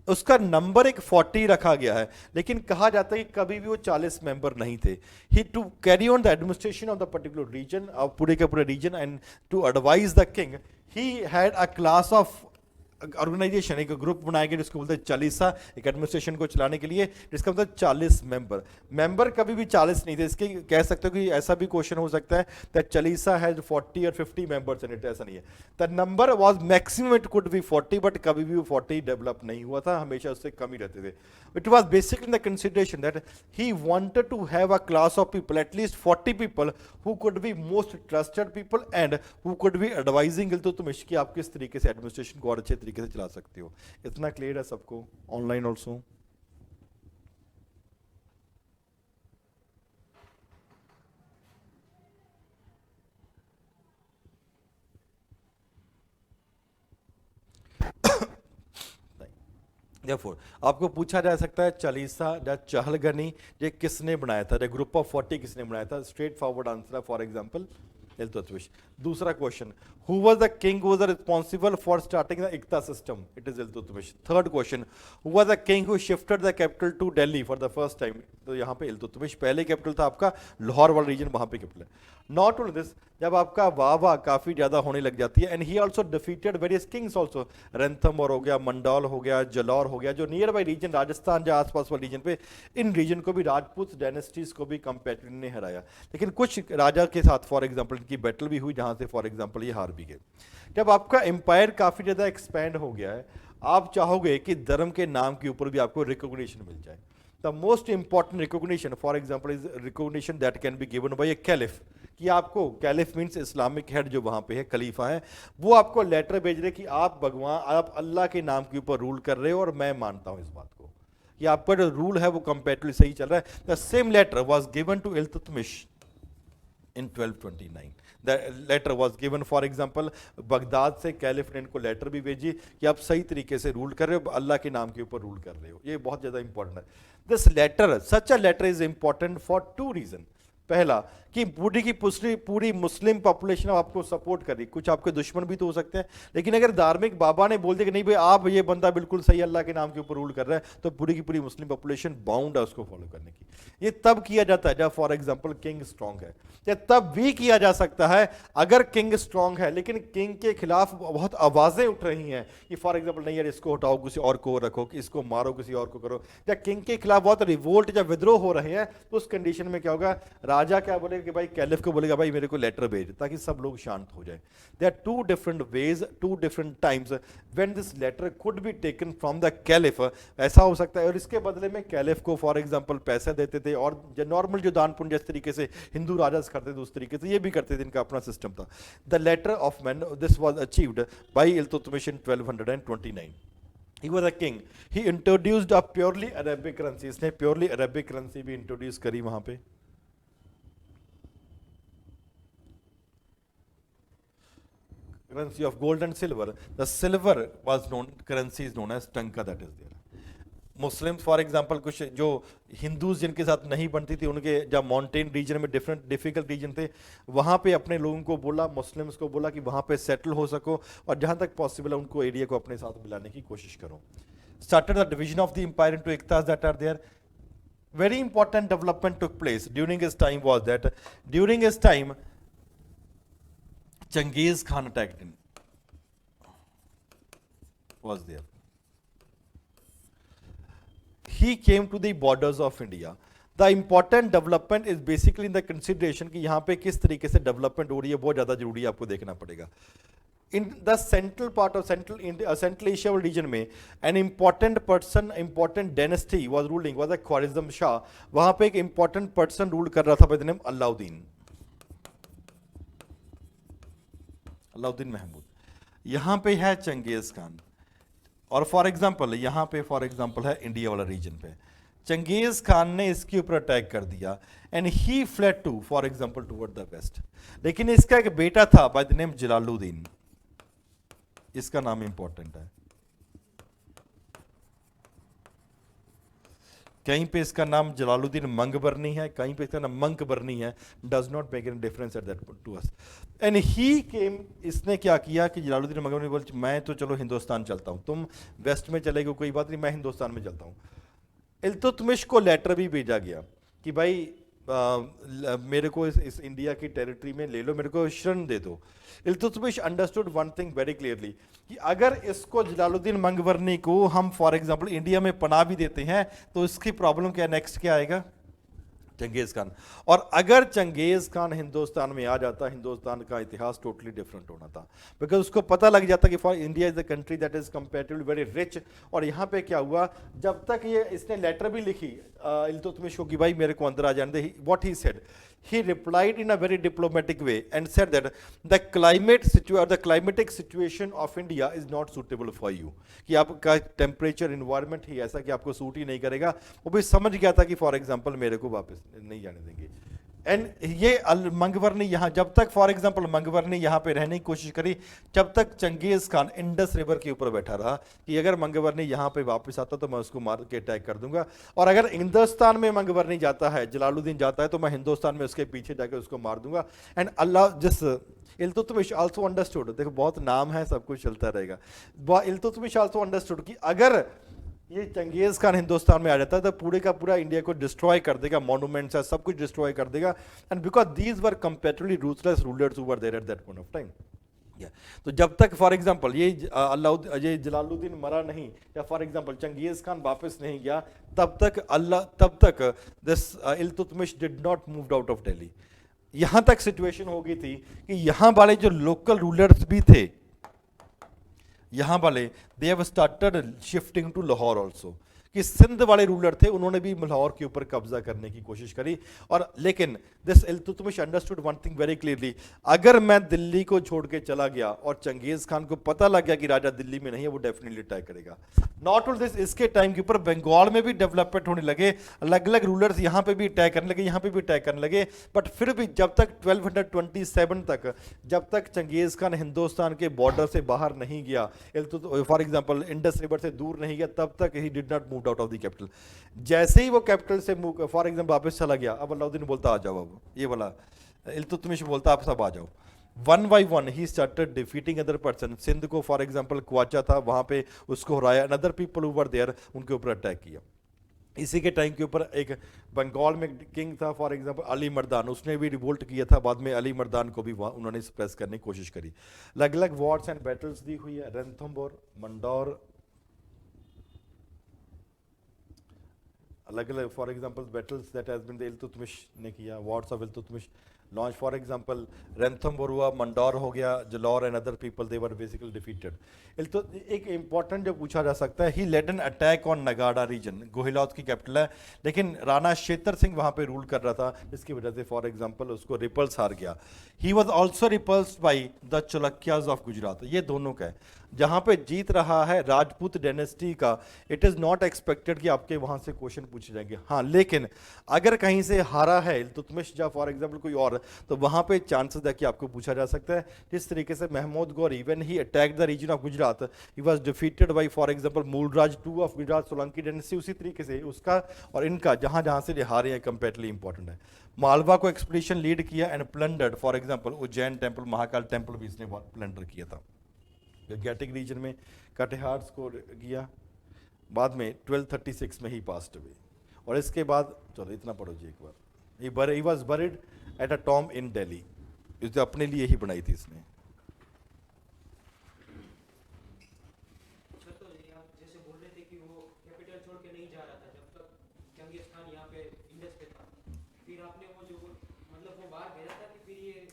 उसका नंबर एक 40 रखा गया है, लेकिन कहा जाता है कि कभी भी वो 40 मेंबर नहीं थे। He to carry on the administration of the particular region, पूरे के पूरे region, and to advise the king he had a class of organisation, एक ग्रुप बनाया गया जिसको बोलते हैं चालीसा, एक एडमिनिस्ट्रेशन को चलाने के लिए, जिसका मतलब 40 मेंबर कभी भी 40 नहीं थे। इसके कह सकते हो कि ऐसा भी क्वेश्चन हो सकता है दैट चालीसा हैज 40 और 50 मेंबर्स इन इट, ऐसा नहीं है। The number was maximum it could be 40, but कभी भी वो 40 डेवलप नहीं हुआ था, हमेशा उससे कम ही रहते थे। It was basically the consideration that he wanted to have a class of people, at least 40 people who could be most trusted people and who could be advising Iltutmish कि आप किस तरीके से एडमिनिस्ट्रेशन को और अच्छे तरीके से चला सकते हो। इतना क्लियर है सबको? ऑनलाइन ऑल्सो Therefore, आपको पूछा जा सकता है चालीसा या चहलगनी ये किसने बनाया था, या ग्रुप ऑफ 40 किसने बनाया था? स्ट्रेट फॉरवर्ड आंसर है फॉर एग्जांपल इल्तुतमिश। दूसरा question, who was the king who was responsible for starting the iqta system? It is Iltutmish. Third question, who was the king who shifted the capital to Delhi for the first time? तो यहाँ पे इल्तुतमिश, पहले capital था आपका लाहौर वाला reason, वहां पे capital है। नॉट ओनली दिस, जब आपका वाह वाह काफी ज्यादा होने लग जाती है, and he also defeated various Kings also, Ranthambore हो गया, मंडौल हो गया, जलौर हो गया, जो नियर बाई रीजन राजस्थान जो आसपास वाले रीजन पे, इन रीजन को भी राजपूत डायनेस्टीज को भी कंपेटिटिव ने हराया। लेकिन कुछ राजा के साथ फॉर एग्जांपल इनकी बैटल भी हुई जहां से फॉर एग्जांपल ये हार भी गए। जब आपका एम्पायर काफी ज्यादा एक्सपैंड हो गया है, आप चाहोगे कि धर्म के नाम के ऊपर भी आपको रिकॉग्निशन मिल जाए। The most important recognition for example is recognition that can be given by A caliph, कि आपको, कैलिफ मींस इस्लामिक हेड जो वहां पे है, खलीफा है, वो आपको लेटर भेज रहे कि आप भगवान, आप अल्लाह के नाम के ऊपर रूल कर रहे हो और मैं मानता हूं इस बात को कि आपका जो रूल है वो कंपेटिबली सही चल रहा है। The same letter was given to Iltutmish in 1229. The letter was given, for example, Baghdad से कैलिफ ने इनको लेटर भी भेजी कि आप सही तरीके से रूल कर रहे हो, अल्लाह के नाम के ऊपर रूल कर रहे हो। ये बहुत ज़्यादा इंपॉर्टेंट है। This letter, such a letter is important for two reason. पहला कि पूरी मुस्लिम पॉपुलेशन आपको सपोर्ट कर रही, कुछ आपके दुश्मन भी तो हो सकते हैं, लेकिन अगर धार्मिक बाबा ने बोल दिया कि नहीं भाई आप ये बंदा बिल्कुल सही अल्लाह के नाम के ऊपर रूल कर रहा है, तो पूरी की पूरी मुस्लिम पॉपुलेशन बाउंड है उसको फॉलो करने की। ये तब किया जाता है जब फॉर एग्जांपल किंग स्ट्रांग है, या तब भी किया जा सकता है अगर किंग स्ट्रांग है लेकिन किंग के खिलाफ बहुत आवाजें उठ रही हैं कि फॉर एग्जांपल नहीं यार इसको हटाओ, किसी और को रखो, कि इसको मारो, किसी और को करो, या किंग के खिलाफ बहुत रिवोल्ट या विद्रोह हो रहे हैं, तो उस कंडीशन में क्या होगा, राजा क्या बोलेगा कि भाई कैलिफ को बोलेगा भाई मेरे को लेटर भेज, ताकि सब लोग शांत हो जाए। There are two different ways, two different times when this letter could be taken from the caliph. ऐसा हो सकता है और इसके बदले में कैलिफ को फॉर एग्जांपल पैसे देते थे, और नॉर्मल जो दान पुण्य जिस तरीके से हिंदू राजा करते थे उस तरीके से ये भी करते थे, इनका अपना सिस्टम था। The letter of man, this was achieved by Iltutmish in 1229। He was a king. He introduced a purely Arabic currency. इसने purely Arabic currency भी इंट्रोड्यूस करी वहां पे। Currency of gold and silver. The silver was known, currency is known as टंका, that is there. Muslims for example कुछ जो Hindus जिनके साथ नहीं बनती थी, उनके जब माउंटेन रीजन में डिफरेंट डिफिकल्ट रीजन थे, वहां पे अपने लोगों को बोला, मुस्लिम्स को बोला कि वहां पे सेटल हो सको और जहां तक पॉसिबल है उनको एरिया को अपने साथ मिलाने की कोशिश करो। Started the division of the empire into इक्तास that are there. Very important development took place during his time was that during his time Genghis Khan attacked him, was there. He came to the borders of India. The important development is basically in the consideration कि यहाँ पे किस तरीके से development हो रही है, बहुत ज़्यादा जरूरी है, आपको देखना पड़ेगा। In the central part of Central India, Central Asia region में an important person, important dynasty was ruling, was a Khwarizm Shah। वहाँ पे एक important person rule कर रहा था by the name Alauddin, Alauddin Mahmood. यहाँ पे है चंगेज खान, और फॉर एग्जाम्पल यहाँ पे फॉर एग्जाम्पल है इंडिया वाला रीजन पे, चंगेज खान ने इसके ऊपर अटैक कर दिया and he fled to for example toward the west. लेकिन इसका एक बेटा था बाय द नेम जलालुद्दीन, इसका नाम इंपॉर्टेंट है, कहीं पे इसका नाम जलालुद्दीन मंगबरनी है, कहीं पे इसका नाम मंकबरनी है, does not make any difference at that to us. And he came, इसने क्या किया कि जलालुद्दीन मंगबरनी बोल मैं तो चलो हिंदुस्तान चलता हूं, तुम वेस्ट में चले गए कोई बात नहीं, मैं हिंदुस्तान में चलता हूं। इल्तुतमिश को लेटर भी भेजा गया कि भाई मेरे को इस इंडिया की टेरिटरी में ले लो, मेरे को शरण दे दो। Iltutmish understood one thing very clearly कि अगर इसको जलालुद्दीन मंगबरनी को हम फॉर एग्जांपल इंडिया में पनाह भी देते हैं तो इसकी प्रॉब्लम क्या, नेक्स्ट क्या आएगा, चंगेज खान। और अगर चंगेज खान हिंदुस्तान में आ जाता, हिंदुस्तान का इतिहास टोटली डिफरेंट होना था, बिकॉज उसको पता लग जाता कि for India is the country that is comparatively very rich. और यहाँ पे क्या हुआ, जब तक ये इसने लेटर भी लिखी इल्तुतमिश को कि भाई मेरे को अंदर आ जाने दे, what he said, he replied in a very diplomatic way and said that the climatic situation of India is not suitable for you, कि आपका टेम्परेचर इन्वायरमेंट ही ऐसा कि आपको सूट ही नहीं करेगा। वो भी समझ गया था कि फॉर एग्जांपल मेरे को वापस नहीं जाने देंगे। एंड ये मंगबरनी यहाँ, जब तक फॉर एग्जांपल मंगबरनी यहाँ पे रहने की कोशिश करी, जब तक चंगेज खान इंडस रिवर के ऊपर बैठा रहा कि अगर मंगबरनी यहाँ पे वापस आता तो मैं उसको मार के अटैक कर दूंगा, और अगर हिंदुस्तान में मंगबरनी जाता है, जलालुद्दीन जाता है, तो मैं हिंदुस्तान में उसके पीछे जाकर उसको मार दूंगा। एंड अल्लाह जिस इल्तुतमिश आल्सो अंडरस्टूड, देखो बहुत नाम है, सब कुछ चलता रहेगा। इल्तुतमिश आल्सो अंडरस्टूड कि अगर ये चंगेज खान हिंदुस्तान में आ जाता है तो पूरे का पूरा इंडिया को डिस्ट्रॉय कर देगा, मॉन्यूमेंट्स है सब कुछ डिस्ट्रॉय कर देगा, and because these were comparatively ruthless rulers who were there at that point of time. तो जब तक फॉर एग्जांपल ये जलालुद्दीन मरा नहीं, या फॉर एग्जांपल चंगेज खान वापस नहीं गया, तब तक this Iltutmish did not moved out of Delhi. यहां तक सिचुएशन हो गई थी कि यहां वाले जो लोकल रूलर्स भी थे, यहां वाले they have started shifting to Lahore also, कि सिंध वाले रूलर थे उन्होंने भी लाहौर के ऊपर कब्जा करने की कोशिश करी। और लेकिन this Iltutmish understood one thing very clearly, अगर मैं दिल्ली को छोड़ के चला गया और चंगेज खान को पता लग गया कि राजा दिल्ली में नहीं है, वो डेफिनेटली अटैक करेगा। नॉट ओनली दिस, इसके टाइम के ऊपर बंगाल में भी डेवलपमेंट होने लगे, अलग अलग रूलर्स यहाँ पे भी अटैक करने लगे, यहाँ पे भी अटैक करने लगे, बट फिर भी जब तक 1227 तक जब तक चंगेज खान हिंदुस्तान के बॉर्डर से बाहर नहीं गया, फॉर एग्जाम्पल इंडस रिवर से दूर नहीं गया, तब तक he did not move out of the capital. जैसे ही वो कैपिटल से फॉर एग्जाम्पल वापस चला गया, अब अलाउद्दीन बोलता आ जाओ, अब ये वाला इल्तुतमिश बोलता आप सब आ जाओ, one by one he started defeating other person. Sindh को फॉर एग्जांपल ख्वाजा था, वहां पे उसको हराया, अनदर पीपल ओवर देयर उनके ऊपर अटैक किया। इसी के टाइम के ऊपर एक बंगाल में किंग था फॉर एग्जांपल अली मर्दान, उसने भी रिवोल्ट किया था, बाद में अली मर्दान को भी उन्होंने सप्रेस करने की कोशिश करी। अलग अलग वॉर्स एंड बैटल्स दी हुई है, रणथंबोर, मंदौर, अलग अलग for example battles that has been the Iltutmish ने किया, wars of Iltutmish launch, for example Ranthambore हुआ, मंदौर हो गया, Jalore and other people they were basically defeated. एक इंपॉर्टेंट जो पूछा जा सकता है, he led an attack on Nagda region, Guhilot की कैपिटल है, लेकिन राणा शेतर सिंह वहां पे रूल कर रहा था, जिसकी वजह से फॉर एग्जांपल उसको रिपल्स हार गया। He was also repulsed by the Chalukyas of Gujarat. ये दोनों का है, जहां पे जीत रहा है राजपूत डायनेस्टी का, इट इज नॉट एक्सपेक्टेड कि आपके वहां से क्वेश्चन पूछे जाएंगे। हाँ, लेकिन अगर कहीं से हारा है इल्तुतमिश या फॉर एग्जांपल कोई और, तो वहां पे चांसेस है कि आपको पूछा जा सकता है। जिस तरीके से Mahmud Ghori when he attacked the region of Gujarat, he was defeated by for example Mulraj II of Gujarat Solanki dynasty, उसी तरीके से उसका और इनका जहां जहां से हारे हैं कंपेरेटिवली इंपॉर्टेंट है। मालवा को एक्सपीडिशन लीड किया and plundered, for example Ujjain temple, Mahakal temple भी इसने प्लंडर किया था। गैटिक रीजन में कटिहार को किया, बाद में 1236 में ही पास्ट अवे। और इसके बाद चलो इतना पढ़ो जी एक बार, he was buried at a tomb in Delhi, इसने अपने लिए ही बनाई थी इसने। अच्छा, तो ये आप जैसे बोल रहे थे कि वो कैपिटल छोड़ के नहीं जा रहा था जब तक चंगेज खान यहाँ पे इंडस पे था, फिर आपने वो जो मतलब वो बाहर भेजा था कि फिर ये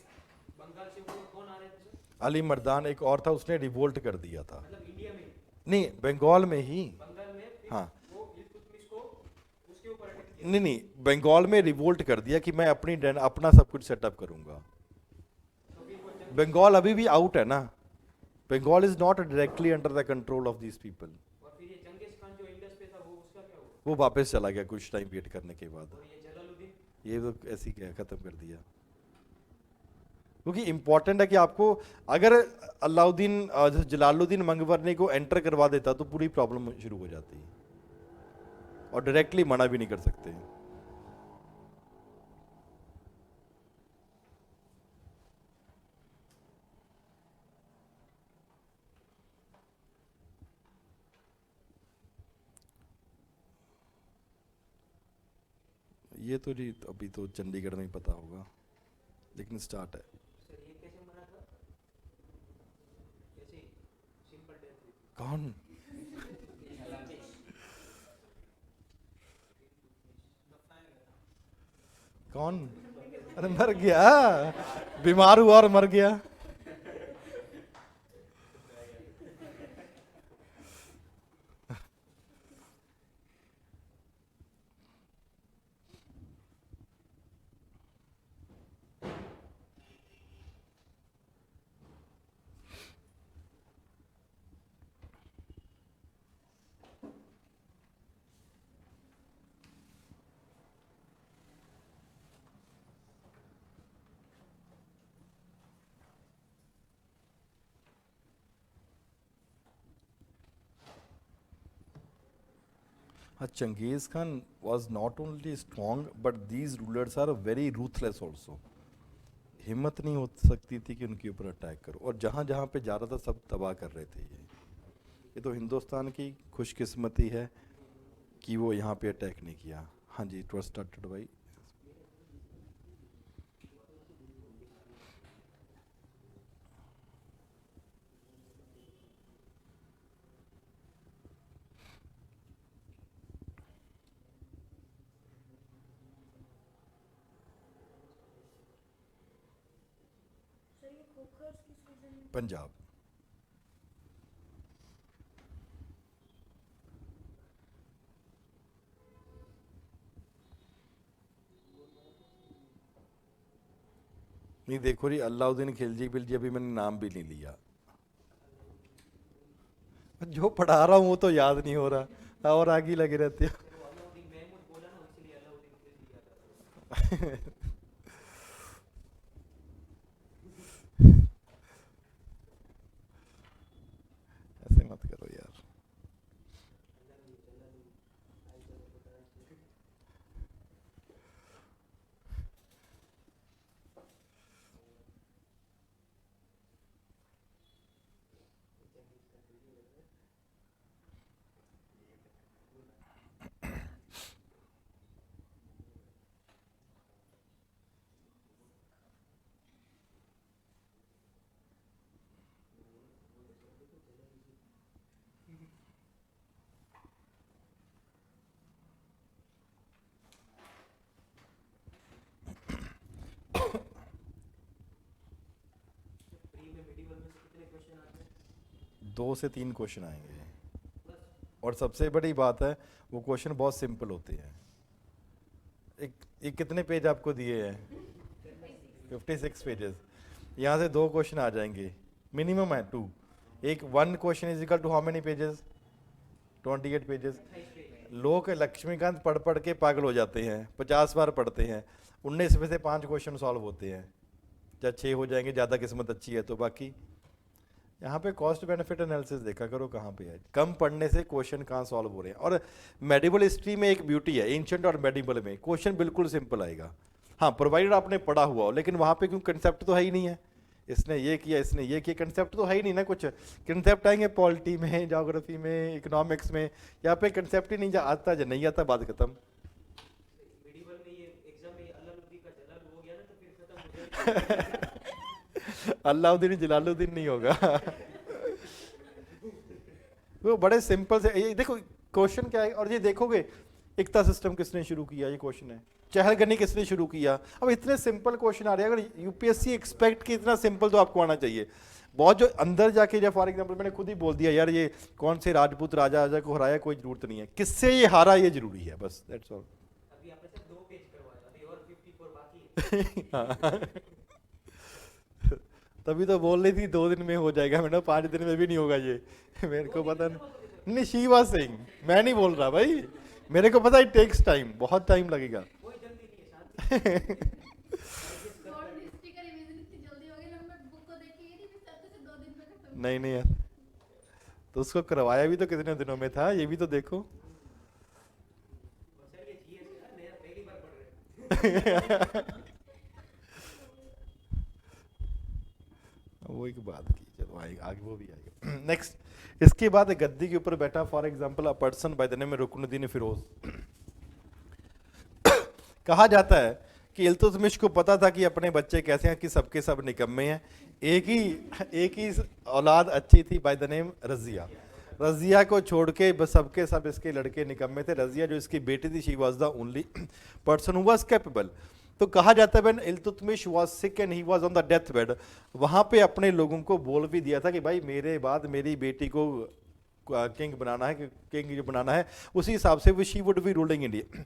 बंगाल से वो कौन आ रहे थे सर? अली मर्दान एक और था, उसने रिवोल्ट कर दिया था। मतलब इंडिया में नहीं, बंगाल में ही। बंगाल में फिर हाँ, वो इल्तुतमिश को उसके ऊपर अटैक किया। नहीं, बंगाल में रिवोल्ट कर दिया कि मैं अपना सब कुछ सेटअप करूंगा। तो फिर वो बंगाल अभी भी आउट है ना, Bengal is not directly under the control of these people. और फिर ये चंगेज खान जो इंडस पे था वो उसका क्या हुआ? वो वापस चला गया कुछ टाइम वेट करने के बाद, और ये जलालुद्दीन? ये तो ऐसे ही क्या खत्म कर दिया। क्योंकि इंपॉर्टेंट है कि आपको अगर अलाउद्दीन जलालुद्दीन मंगवरनी को एंटर करवा देता तो पूरी प्रॉब्लम शुरू हो जाती है, और डायरेक्टली मना भी नहीं कर सकते। ये तो जी अभी तो चंडीगढ़ में ही पता होगा, लेकिन स्टार्ट है। सर ये कैसे मरा था? ऐसे ही सिंपल डेथ हुई थी। कौन? कौन? अरे मर गया, बीमार हुआ और मर गया। Genghis Khan was not only strong, but these rulers are very ruthless also. हिम्मत नहीं हो सकती थी कि उनके ऊपर अटैक करो, और जहाँ जहाँ पे जा रहा था सब तबाह कर रहे थे। ये तो हिंदुस्तान की खुशकिस्मती है कि वो यहाँ पे अटैक नहीं किया। हाँ जी, it was started by Punjab. नहीं देखो जी, अलाउद्दीन खिलजी बिलजी अभी मैंने नाम भी नहीं लिया, जो पढ़ा रहा हूँ वो तो याद नहीं हो रहा और आगे ही लगे रहते हो। वो अलाउद्दीन महमूद बोला ना, इसलिए अलाउद्दीन खिलजी याद आता। ऐसे मत करो यार। प्री में मिडिवल में से कितने क्वेश्चन आते हैं? 2 से 3 क्वेश्चन आएंगे, बस। और सबसे बड़ी बात है वो क्वेश्चन बहुत सिंपल होते हैं। एक कितने पेज आपको दिए हैं? 56 पेजेस। यहाँ से 2 क्वेश्चन आ जाएंगे, मिनिमम है 2। एक 1 question is equal to how many pages? 28 pages. लोग लक्ष्मीकांत पढ़ पढ़ के पागल हो जाते हैं, 50 बार पढ़ते हैं, 19 में से 5 क्वेश्चन सॉल्व होते हैं, या 6 हो जाएंगे ज़्यादा किस्मत अच्छी है तो। बाकी यहाँ पे कॉस्ट बेनिफिट एनालिसिस देखा करो कहाँ पे है। कम पढ़ने से क्वेश्चन कहाँ सॉल्व हो रहे हैं। और मेडिवल हिस्ट्री में एक ब्यूटी है, एंशिएंट और मेडिवल में क्वेश्चन बिल्कुल सिंपल आएगा। हाँ, प्रोवाइडेड आपने पढ़ा हुआ हो, लेकिन वहाँ पे क्यों कंसेप्ट तो है ही नहीं है, इसने ये किया इसने ये किया, कंसेप्ट तो है ही नहीं ना। कुछ कंसेप्ट आएंगे पॉलिटी में, ज्योग्राफी में, इकोनॉमिक्स में, यहाँ पे कंसेप्ट ही नहीं आता, जो नहीं आता बात खत्म। मिडिवल में ये एग्जाम में अलाउद्दीन का जलाल हो गया ना, तो फिर खत्म हो जाएगा। अलाउद्दीन जलालुद्दीन नहीं होगा। वो बड़े सिंपल से, ये देखो क्वेश्चन क्या है। और ये देखोगे इकता सिस्टम किसने शुरू किया, ये क्वेश्चन है। चहलगनी किसने शुरू किया। अब इतने सिंपल क्वेश्चन आ रहे हैं, अगर यूपीएससी एक्सपेक्ट कि इतना सिंपल तो आपको आना चाहिए। बहुत जो अंदर जाके, जब फॉर एग्जांपल मैंने खुद ही बोल दिया यार ये कौन से राजपूत राजा को हराया, कोई जरूरत नहीं है, किससे ये हारा ये जरूरी है, बस दैट्स ऑल। अभी आपने सिर्फ 2 पेज करवाया, अभी और 54 बाकी है। तभी तो बोल रही थी 2 दिन में हो जाएगा, मैंने 5 दिन में भी नहीं होगा ये। मेरे को पता नहीं, शी वाज सेइंग, मैं नहीं बोल रहा भाई, मेरे को पता है टेक्स टाइम, बहुत टाइम लगेगा। कोई जल्दी नहीं है, शांति से। नहीं नहीं यार, तो उसको करवाया भी तो कितने दिनों में था, ये भी तो देखो। और सर ये जीएस का नया पहली बार पढ़ रहे हैं। वो एक बात की, चलो आएगा आगे, वो भी आएगा। नेक्स्ट, इसके बाद गद्दी के ऊपर बैठा for example a person by the name Ruknuddin Firoz. कहा जाता है कि इल्तुतमिश को पता था कि अपने बच्चे कैसे हैं, कि सबके सब निकम्मे हैं। एक ही औलाद अच्छी थी bye the name Razia. Razia को छोड़ के बस सबके सब इसके लड़के निकम्मे थे। रजिया जो इसकी बेटी थी, she was the only person who was capable. तो कहा जाता है when Iltutmish was sick and he was on the death bed, वहां पे अपने लोगों को बोल भी दिया था कि भाई मेरे बाद मेरी बेटी को किंग बनाना है, किंग जो बनाना है उसी हिसाब से she would B ruling India.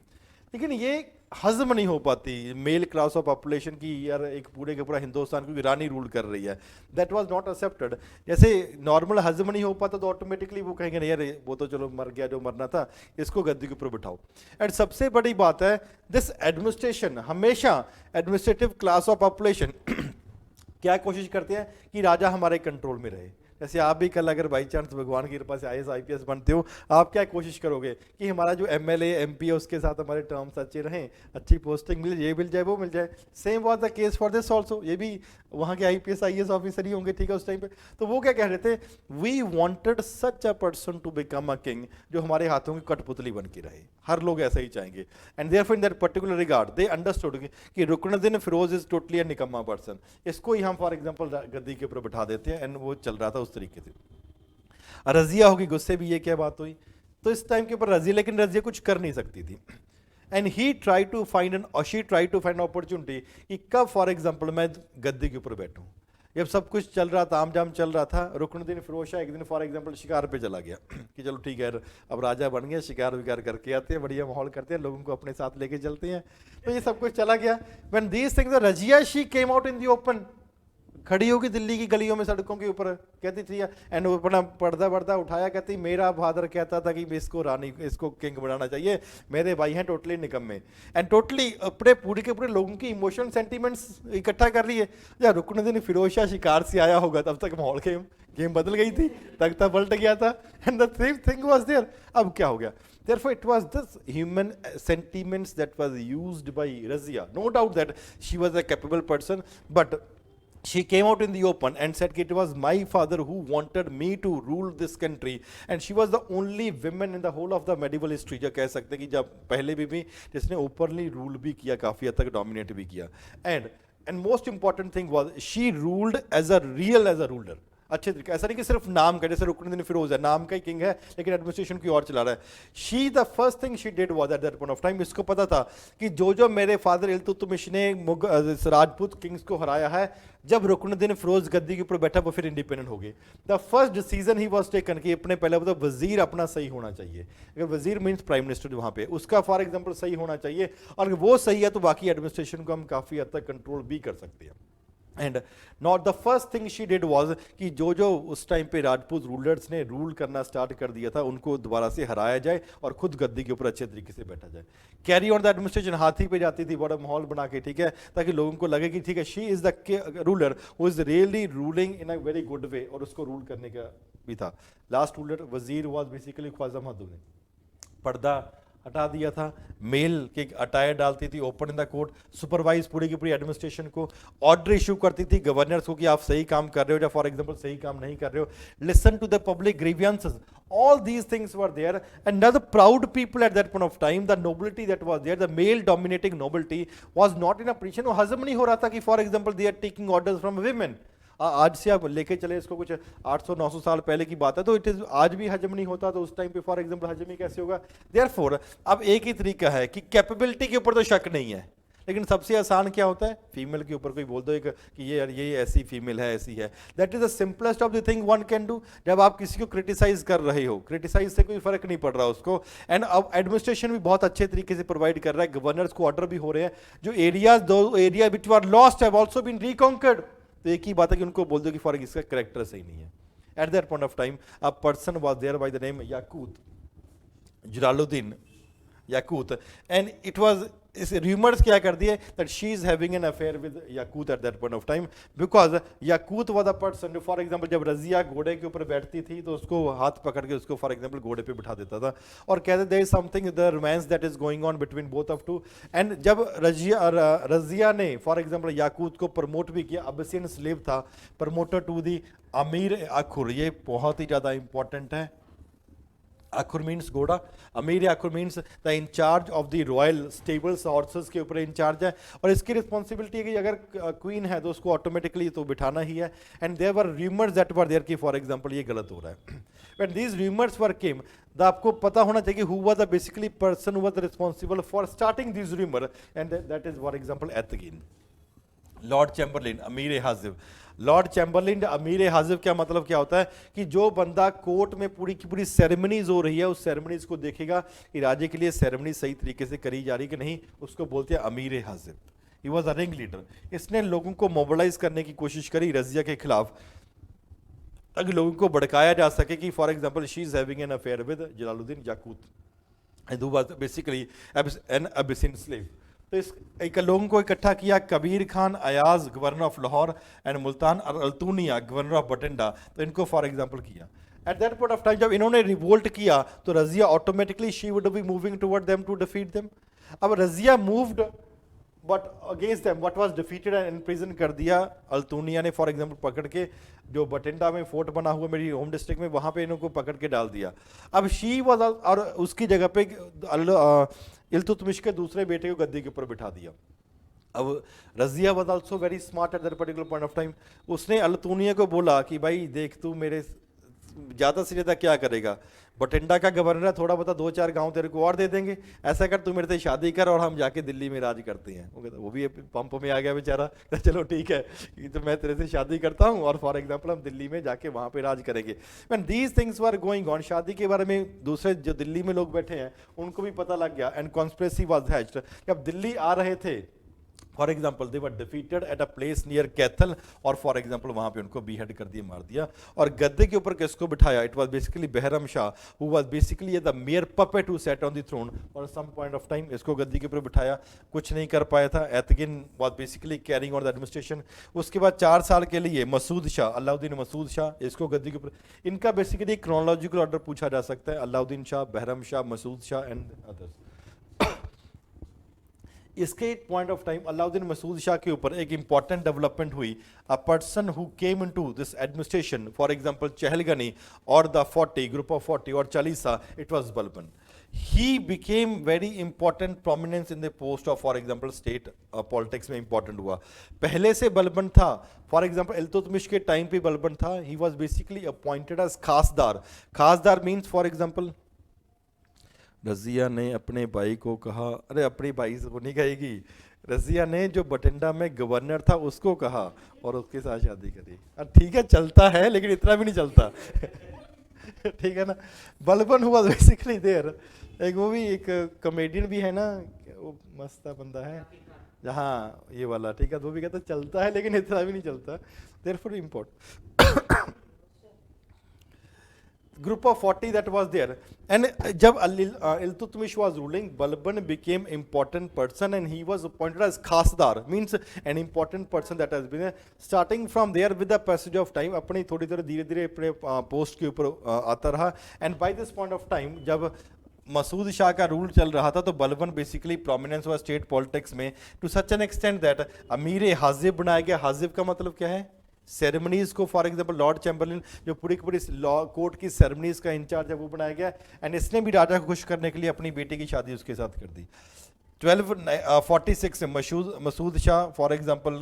लेकिन ये हजम नहीं हो पाती मेल क्लास ऑफ पॉपुलेशन की, यार एक पूरे के पूरा हिंदुस्तान को ईरानी रूल कर रही है, दैट वाज नॉट एक्सेप्टेड। जैसे नॉर्मल हजम नहीं हो पाता तो ऑटोमेटिकली वो कहेंगे नहीं यार वो तो चलो मर गया जो मरना था, इसको गद्दी के ऊपर बिठाओ। एंड सबसे बड़ी बात है दिस एडमिनिस्ट्रेशन, हमेशा एडमिनिस्ट्रेटिव क्लास ऑफ पॉपुलेशन क्या कोशिश करते हैं कि राजा हमारे कंट्रोल में रहे, जैसे आप भी कल अगर बाई चांस भगवान की कृपा से IAS IPS बनते हो, आप क्या कोशिश करोगे कि हमारा जो MLA MP है उसके साथ हमारे टर्म्स अच्छे रहें, अच्छी पोस्टिंग मिल, ये मिल जाए वो मिल जाए। Same was the case for this also, ये भी वहाँ के IPS IAS ऑफिसर ही होंगे, ठीक है, उस टाइम पे। तो वो क्या कह रहे थे, we wanted such a person to become a king, जो हमारे हाथों की कठपुतली बन के रहे। हर लोग ऐसा ही चाहेंगे। And therefore in that particular regard they understood कि Ruknuddin Firoz is totally a निकम्मा पर्सन, इसको ही हम फॉर एग्जांपल गद्दी के ऊपर बैठा देते हैं। एंड वो चल रहा था उस तरीके से। रजिया होगी गुस्से भी, ये क्या बात हुई। तो इस टाइम के ऊपर रजिया, लेकिन रजिया कुछ कर नहीं सकती थी। And he try to find an और she try to find opportunity कि कब फॉर एग्जांपल मैं गद्दी के ऊपर बैठूं। जब सब कुछ चल रहा था, आम चल रहा था, रुकनुद्दीन फिरोज शाह एक दिन फॉर एग्जांपल शिकार पे चला गया कि चलो ठीक है अब राजा बन गया, शिकार विकार करके आते हैं, बढ़िया माहौल करते हैं, लोगों को अपने साथ लेके चलते हैं। तो ये सब कुछ चला गया। When these things, Razia she came out in the open, खड़ी होगी दिल्ली की गलियों में, सड़कों के ऊपर, कहती थी एंड अपना पर्दा उठाया, कहती मेरा फादर कहता था कि इसको रानी, इसको किंग बनाना चाहिए, मेरे भाई हैं टोटली निकम्मे। एंड टोटली अपने पूरे के पूरे लोगों की इमोशन सेंटीमेंट्स इकट्ठा कर रही है। या रुकनुद्दीन फिरोज शाह शिकार से आया होगा, तब तक माहौल गेम बदल गई थी, तख्ता पलट गया था। And the same thing was there. अब क्या हो गया? Therefore, it was this human sentiments that was used by Razia. No doubt that she was a capable person, but she came out in the open and said it was my father who wanted me to rule this country, and she was the only woman in the whole of the medieval history जो कह सकते हैं कि जब पहले भी जिसने openly rule भी किया, काफ़ी हद तक डोमिनेट भी किया। And most important thing was she ruled as a ruler, अच्छे तरीके, ऐसा नहीं कि सिर्फ नाम का, जैसे रुकनुद्दीन फिरोज है, नाम का ही किंग है लेकिन एडमिनिस्ट्रेशन की और चला रहा है। She the first thing she did was at that point of time, इसको पता था कि जो मेरे फादर इल्तुतमिश ने राजपूत किंग्स को हराया है, जब रुकनुद्दीन फिरोज गद्दी के ऊपर बैठा वो फिर इंडिपेंडेंट हो गए। The first decision he was taken कि अपने पहले तो वजीर अपना सही होना चाहिए। अगर वजीर मींस प्राइम मिनिस्टर वहां पे, उसका फॉर एग्जांपल सही होना चाहिए, और वो सही है तो बाकी एडमिनिस्ट्रेशन को हम काफी हद तक कंट्रोल भी कर सकते हैं। And not the first thing she did was कि जो उस टाइम पे राजपूत रूलर्स ने रूल करना स्टार्ट कर दिया था, उनको दोबारा से हराया जाए और खुद गद्दी के ऊपर अच्छे तरीके से बैठा जाए। कैरी ऑन द एडमिनिस्ट्रेशन, हाथी पे जाती थी, बड़ा माहौल बना के, ठीक है, ताकि लोगों को लगे कि ठीक है she is the ruler who is really ruling in a very good वे, और उसको रूल करने का भी था। लास्ट रूलर वजीर वाज बेसिकली ख्वाजा महदूद ने पर्दा हटा दिया था, मेल के अटायर डालती थी, open in the court, supervise पूरी की पूरी एडमिनिस्ट्रेशन को, ऑर्डर इशू करती थी गवर्नर्स को कि आप सही काम कर रहे हो या फॉर एग्जांपल सही काम नहीं कर रहे हो, listen to the public grievances, all these things were there. And now the proud people at that point of time, the nobility that was there, the male dominating nobility was not in a position, वो हजम नहीं हो रहा था कि for example they are taking orders from women। आज से आप लेके चले इसको कुछ 800-900 साल पहले की बात है, तो इट इज आज भी हजम नहीं होता, तो उस टाइम पे फॉर एग्जांपल हजम ही कैसे होगा। देयरफॉर अब एक ही तरीका है कि कैपेबिलिटी के ऊपर तो शक नहीं है, लेकिन सबसे आसान क्या होता है, फीमेल के ऊपर कोई बोल दो कि ये ऐसी फीमेल है, ऐसी है, that is the simplest of the thing one can do. जब आप किसी को क्रिटिसाइज कर रहे हो, क्रिटिसाइज से कोई फर्क नहीं पड़ रहा उसको, एंड अब एडमिनिस्ट्रेशन भी बहुत अच्छे तरीके से प्रोवाइड कर रहा है, गवर्नर्स को ऑर्डर भी हो रहे हैं, जो area which were lost have also been reconquered. तो एक ही बात है कि उनको बोल दो कि फॉर इसका करेक्टर सही नहीं है। At that point of time a person was there by the name Yakut, Jalaluddin Yakut, and it was, इस रूमर्स क्या कर दिए that she is having an affair with Yakut at that point of time, because Yakut was a person for example जब रजिया घोड़े के ऊपर बैठती थी तो उसको हाथ पकड़ के उसको फॉर एग्जांपल घोड़े पे बिठा देता था और कहते there is something the romance that is going on between both of two. And जब रजिया ने फॉर एग्जांपल याकूत को प्रमोट भी किया, अबिसियन स्लेव था, प्रमोटर टू दी अमीर अखुर, ये बहुत ही ज्यादा इंपॉर्टेंट है। अखुर मीन्स घोड़ा, अमीर अखुर means the incharge of the royal stables, horses के ऊपर इंचार्ज है, और इसकी रिस्पॉन्सिबिलिटी है कि अगर क्वीन है तो उसको ऑटोमेटिकली तो बिठाना ही है। And there were rumours that were there कि फॉर एग्जांपल ये गलत हो रहा है। When these rumours were came, the आपको पता होना चाहिए who was the basically person who was responsible for starting this rumour, and that is for example Aitigin, lord chamberlain, अमीर हाजिब। लॉर्ड चैम्बरलिन अमीर हाजिब क्या मतलब क्या होता है कि जो बंदा कोर्ट में पूरी की पूरी सेरेमनीज हो रही है, उस सेरेमनीज को देखेगा कि राजे के लिए सेरेमनी सही तरीके से करी जा रही कि नहीं, उसको बोलते हैं अमीर हाजिब। He was a ring leader, इसने लोगों को मोबिलाइज करने की कोशिश करी रजिया के खिलाफ, ताकि लोगों को भड़काया जा सके कि for example she is having an affair with Jalaluddin Yakut, and who was basically an Abyssinian slave। तो इस एक लोगों को इकट्ठा किया, Kabir Khan, Ayaz governor of Lahore and Multan, और अल्तूनिया गवर्नर ऑफ बटिंडा, तो इनको फॉर एग्जांपल किया। At that point of time जब इन्होंने रिवोल्ट किया तो Razia automatically she would be moving toward them to defeat them. अब Razia moved but against them, what was defeated and imprison कर दिया अल्तूनिया ने फॉर एग्जांपल, पकड़ के जो बटिंडा में फोर्ट बना हुआ मेरी होम डिस्ट्रिक्ट में, वहां पे इनको पकड़ के डाल दिया। अब शी वाज, और उसकी जगह पे इल्तुतमिश के दूसरे बेटे को गद्दी के ऊपर बिठा दिया। अब Razia was also very smart eight that particular point of time. उसने अल्तूनिया को बोला कि भाई देख, तू मेरे ज़्यादा से ज़्यादा क्या करेगा, बटिंडा का गवर्नर है, थोड़ा बहुत 2-4 गांव तेरे को और दे देंगे, ऐसा कर तू मेरे से शादी कर और हम जाके दिल्ली में राज करते हैं। वो कहता, वो भी पंप में आ गया बेचारा, चलो ठीक है, ये तो मैं तेरे से शादी करता हूँ और फॉर एग्जांपल हम दिल्ली में जाके वहाँ पे राज करेंगे। When these things were going on, शादी के बारे में दूसरे जो दिल्ली में लोग बैठे हैं उनको भी पता लग गया, एंड कॉन्स्पिरेसी वाज हैच्ड। जब दिल्ली आ रहे थे for example they were defeated at a place near Kaithal, और फॉर एग्जाम्पल वहां पे उनको बीहेड कर दिया, मार दिया। और गद्दे के ऊपर किसको बिठाया, it was basically Bahram Shah, who was basically the mayor puppet who sat on the throne और सम पॉइंट ऑफ टाइम इसको गद्दी के ऊपर बिठाया, कुछ नहीं कर पाया था। Aitigin was basically carrying on the administration. उसके बाद 4 साल के लिए मसूद शाह, अलाउद्दीन मसूद शाह, इसको गद्दी के ऊपर, इनका बेसिकली क्रोनोलॉजिकल ऑर्डर पूछा जा सकता है, अलाउद्दीन शाह, बहरम शाह, मसूद शाह एंड अदर्स। इसके point of time Alauddin Masud Shah के ऊपर एक इंपॉर्टेंट डेवलपमेंट हुई। A person who came into this administration for example Chahalgani और द 40 ग्रुप ऑफ 40 और चालीसा, it was Balban. He became very important prominence in the post of for example state politics में important हुआ। पहले से बलबन था, फॉर एग्जांपल इल्तुतमिश के टाइम पे बलबन था, he was basically appointed as khasdar. Khasdar means for example Razia ने अपने भाई को कहा, अरे अपनी भाई से वो नहीं कहेगी, रजिया ने जो बटिंडा में गवर्नर था उसको कहा और उसके साथ शादी करी। ठीक है चलता है लेकिन इतना भी नहीं चलता ठीक है ना। बलबन हुआ बेसिकली देयर, एक वो भी एक कॉमेडियन भी है ना, वो मस्त बंदा है, हाँ ये वाला, ठीक है, वो भी कहता चलता है लेकिन इतना भी नहीं चलता, therefore import group of 40 that was there. And जब Iltutmish was ruling, Balban became important person and he was appointed as Khasdar, means an important person that has been starting from there with the passage of time अपनी थोड़ी थोड़ी धीरे धीरे अपने post के ऊपर आता रहा। And by this point of time जब मसूद शाह का रूल चल रहा था तो बलबन बेसिकली प्रोमिनेंस हुआ स्टेट पॉलिटिक्स में to such an extent that अमीर हाजिब बनाया गया। हाजिब का मतलब क्या है, सेरेमनीज को, फॉर एग्जांपल लॉर्ड चैम्बरलिन जो पूरी की पूरी लॉ कोर्ट की सेरेमनीज का इंचार्ज है वो बनाया गया। एंड इसने भी राजा को खुश करने के लिए अपनी बेटी की शादी उसके साथ कर दी। 1246 में मसूद शाह फॉर एग्जांपल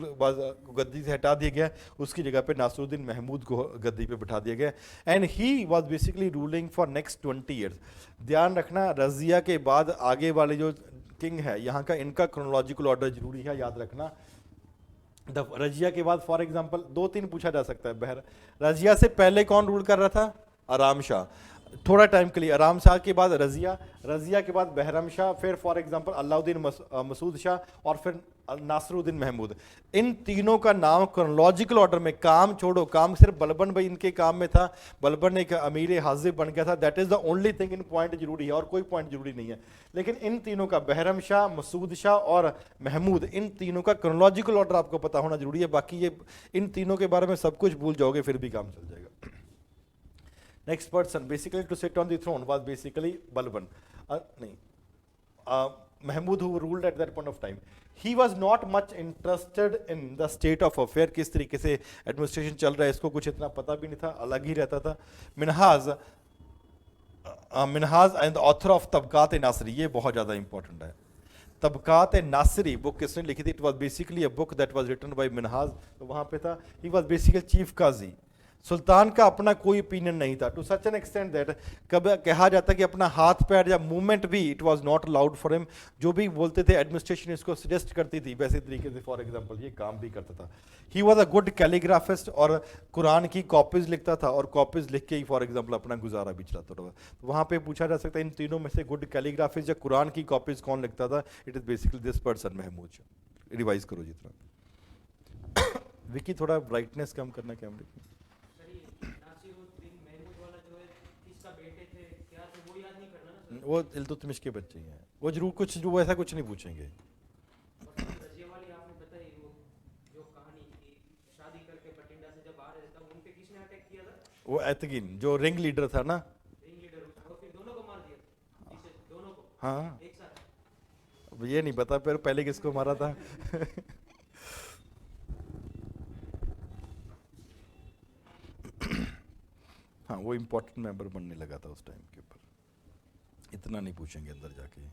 गद्दी से हटा दिया गया, उसकी जगह पे नासरुद्दीन महमूद को गद्दी पे बिठा दिया गया। And he was basically ruling for next 20 years. ध्यान रखना रजिया के बाद आगे वाले जो किंग है यहाँ का, इनका क्रोनोलॉजिकल ऑर्डर जरूरी है, याद रखना। रजिया के बाद फॉर एग्जांपल 2-3 पूछा जा सकता है। रजिया से पहले कौन रूल कर रहा था, आराम शाह, थोड़ा टाइम के लिए आराम शाह के बाद रजिया, रजिया के बाद बहरम शाह, फिर फॉर एग्जांपल अलाउद्दीन मसूद शाह और फिर नासरुद्दीन महमूद। इन तीनों का नाम क्रोनोलॉजिकल ऑर्डर में, काम छोड़ो, काम सिर्फ बलबन भाई इनके काम में था, बलबन एक अमीर हाजिब बन गया था, that is the only thing in point जरूरी है और कोई पॉइंट जरूरी नहीं है। लेकिन इन तीनों का, बहरम शाह, मसूद शाह और महमूद, इन तीनों का क्रोनोलॉजिकल ऑर्डर आपको पता होना जरूरी है। बाकी ये इन तीनों के बारे में सब कुछ भूल जाओगे फिर भी काम चल जाएगा। Next person basically to sit on the throne was basically Balban, Mahmud who ruled at that point of time. He was not much interested in the state of affair, किस तरीके से एडमिनिस्ट्रेशन चल रहा है इसको कुछ इतना पता भी नहीं था, अलग ही रहता था। Minhaj and the author of Tabaqat Nasiri, ये बहुत ज़्यादा इंपॉर्टेंट है। तबकात नासरी बुक किसने लिखी थी, it was basically a book that was written by Minhaj, तो वहाँ पे था, ही वाज बेसिकली चीफ काजी। सुल्तान का अपना कोई ओपिनियन नहीं था, to such an extent that कब कहा जाता कि अपना हाथ पैर या मूवमेंट भी it was not allowed for him. जो भी बोलते थे एडमिनिस्ट्रेशन इसको सजेस्ट करती थी वैसे तरीके से फॉर एग्जांपल ये काम भी करता था। ही वाज अ गुड कैलीग्राफिस्ट और कुरान की कॉपीज लिखता था और कॉपीज लिख के ही फॉर एग्जांपल अपना गुजारा भी चलाता था। तो वहाँ पे पूछा जा सकता है इन तीनों में से गुड कैलीग्राफिस्ट या कुरान की कॉपीज कौन लिखता था, it is basically this person Mahmud. Revise करो जितना विकी, थोड़ा ब्राइटनेस कम करना कैमरे की। वो इल्तुतमिश के बच्चे ही हैं, वो जरूर कुछ जो ऐसा कुछ नहीं पूछेंगे। वो एतकीन जो रिंग लीडर था ना। रिंग लीडर, और फिर दोनों को मार दिया, पीछे दोनों को हाँ, एक साथ। अब ये नहीं पता फिर पहले किसको मारा था। हाँ, वो इम्पोर्टेंट मेंबर बनने लगा था उस टाइम के ऊपर, इतना नहीं पूछेंगे अंदर जाके।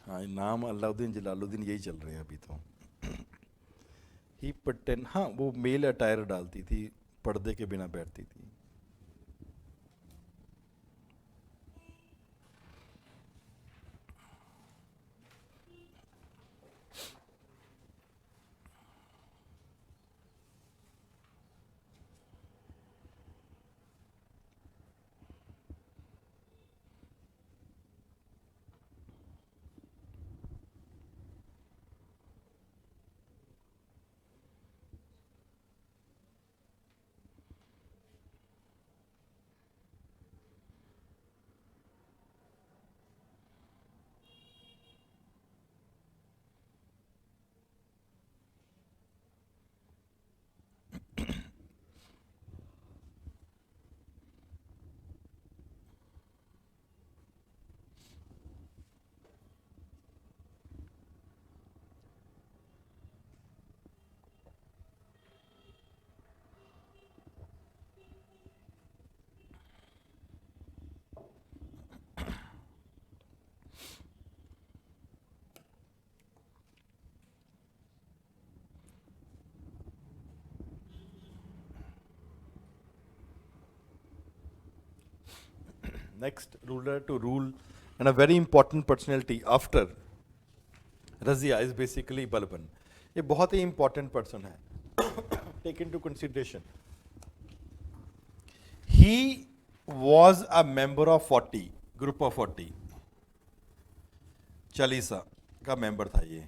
हाँ, नाम अलाउद्दीन जलालुद्दीन यही चल रहे हैं अभी तो। ही पटेन, हाँ वो मेल अटायर डालती थी, पर्दे के बिना बैठती थी। Next ruler to rule, and a very important personality after Razia is basically Balban. ये बहुत ही important person है। Take into consideration. He was a member of 40, group of 40. Chalisa का member था ये।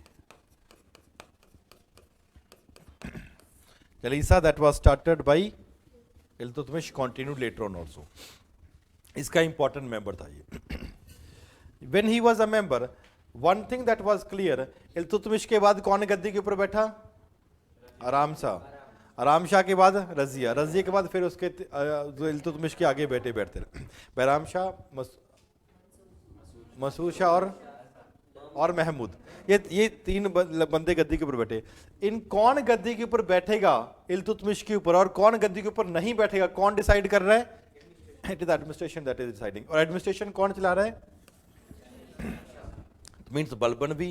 Chalisa that was started by Iltutmish, continued later on also. इसका important member था ये। When he was a member, one thing that was clear, Iltutmish के बाद कौन गद्दी के ऊपर बैठा? आराम शाह। आराम शाह के बाद रजिया, रजिया के बाद फिर उसके जो इल्तुतमिश के आगे बैठते रहे, बैराम शाह, मसूद शाह और महमूद। ये तीन बंदे गद्दी के ऊपर बैठे। इन कौन गद्दी के ऊपर बैठेगा इल्तुतमिश के ऊपर और कौन गद्दी के ऊपर नहीं बैठेगा, कौन डिसाइड कर रहा है? It is administration that is deciding. और administration कौन चला रहा है? Means बलबन भी,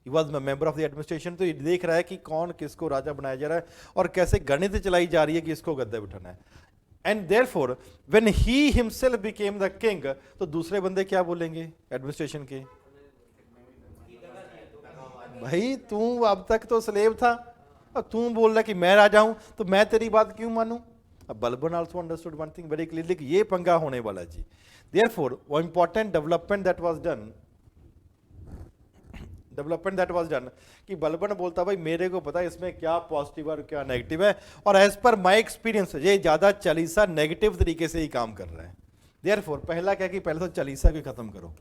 he was a member of the administration, तो ये देख रहा है कि कौन किसको राजा बनाया जा रहा है और कैसे गणित चलाई जा रही है कि इसको गद्दे बिठाना है। And therefore, when he himself became the king, तो दूसरे बंदे क्या बोलेंगे एडमिनिस्ट्रेशन के? भाई तू अब तक तो स्लेव था और तू बोल रहा कि मैं राजा हूं, तो मैं तेरी बात क्यों मानूं? अब Balban also understood one thing very clearly कि ये पंगा होने वाला जी। Therefore, वो important development that was done कि बलबन बोलता भाई मेरे को पता है इसमें क्या पॉजिटिव और क्या नेगेटिव है, और एज पर माय एक्सपीरियंस ये ज्यादा चालीसा नेगेटिव तरीके से ही काम कर रहा है। Therefore, पहला क्या कि पहले तो चालीसा को खत्म करो,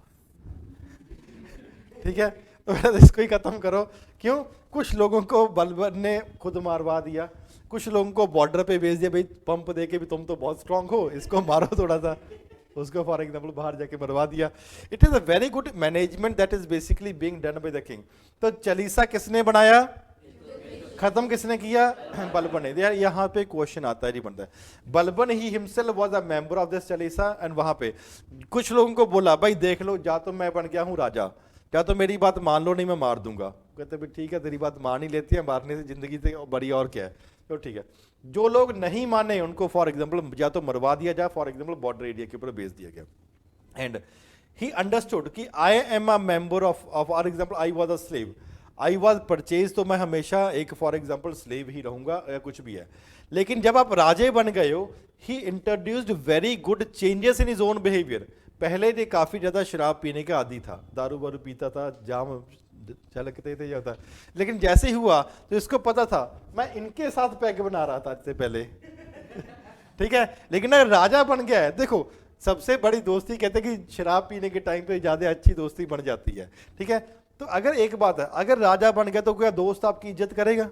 ठीक है, तो पहले इसको ही खत्म करो। क्यों? कुछ लोगों को बलबन ने खुद मारवा दिया, कुछ लोगों को बॉर्डर पे भेज दिया, भाई पंप देके भी तुम तो बहुत स्ट्रांग हो, इसको मारो थोड़ा सा, उसको फॉर एग्जांपल बाहर जाके मरवा दिया। It is a very good management that is basically being done by the king. तो चालीसा किसने बनाया, खत्म किसने किया? बलबन ने। यार यहाँ पे क्वेश्चन आता है, बनता है, Balban he himself was a member of this Chalisa, and वहां पे कुछ लोगों को बोला भाई देख लो, या तो मैं बन गया हूँ राजा, या तो मेरी बात मान लो, नहीं मैं मार दूंगा। कहते भाई ठीक है, तेरी बात मान ही लेती है, मारने से जिंदगी से बड़ी और क्या है, तो ठीक है। जो लोग नहीं माने उनको फॉर एग्जांपल या तो मरवा दिया जाए, फॉर एग्जांपल बॉर्डर एरिया के ऊपर भेज दिया गया। एंड ही अंडरस्टूड कि I am a member of for example I was a slave, I was purchase, तो मैं हमेशा एक फॉर एग्जांपल स्लेव ही रहूंगा या कुछ भी है। लेकिन जब आप राजे बन गए हो, he introduced very good changes in his own behaviour. पहले ये काफी ज्यादा शराब पीने का आदी था, दारू वारू पीता था, जाम झलकते थे जाता, लेकिन जैसे ही हुआ तो इसको पता था मैं इनके साथ पैग बना रहा था इससे पहले। ठीक है, लेकिन अगर राजा बन गया है, देखो सबसे बड़ी दोस्ती कहते हैं कि शराब पीने के टाइम पे ज्यादा अच्छी दोस्ती बन जाती है, ठीक है। तो अगर एक बात है, अगर राजा बन गया तो क्या दोस्त आपकी इज्जत करेगा?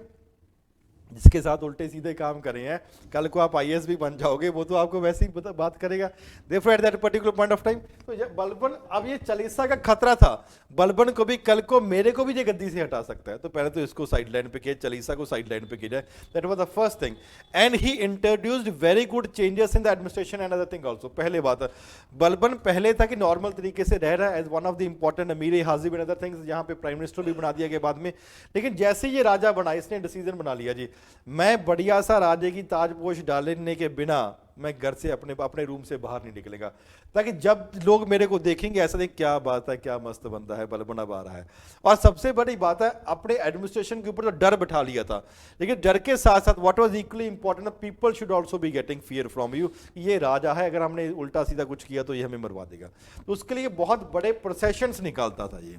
जिसके साथ उल्टे सीधे काम करे हैं, कल को आप आईएएस भी बन जाओगे, वो तो आपको वैसे ही बात करेगा। Therefore at that particular point of time, तो ये बलबन, अब ये चालीसा का खतरा था, बलबन को भी कल को मेरे को भी ये गद्दी से हटा सकता है, तो पहले तो इसको साइड लाइन पे किया, चालीसा को साइड लाइन पे किया जाए। That was the first thing, and he introduced very good changes in the administration and other thing also. पहले बात है, बलबन पहले था कि नॉर्मल तरीके से रह रहा है as one of the important अमीर हाजिब एंड अदर थिंग्स, यहाँ पे प्राइम मिनिस्टर भी बना दिया गया बाद में। लेकिन जैसे ये राजा बना, इसने डिसीजन बना लिया जी, मैं बढ़िया सा राजे की ताजपोश डालने के बिना मैं घर से अपने रूम से बाहर नहीं निकलेगा, ताकि जब लोग मेरे को देखेंगे ऐसा देख क्या बात है, क्या मस्त बंदा है, बलबन अब आ रहा है। और सबसे बड़ी बात है, अपने एडमिनिस्ट्रेशन के ऊपर तो डर बैठा लिया था, लेकिन डर के साथ साथ what was equally important, people should also be getting fear from you. ये राजा है, अगर हमने उल्टा सीधा कुछ किया तो ये हमें मरवा देगा। तो उसके लिए बहुत बड़े प्रोसेशंस निकालता था ये,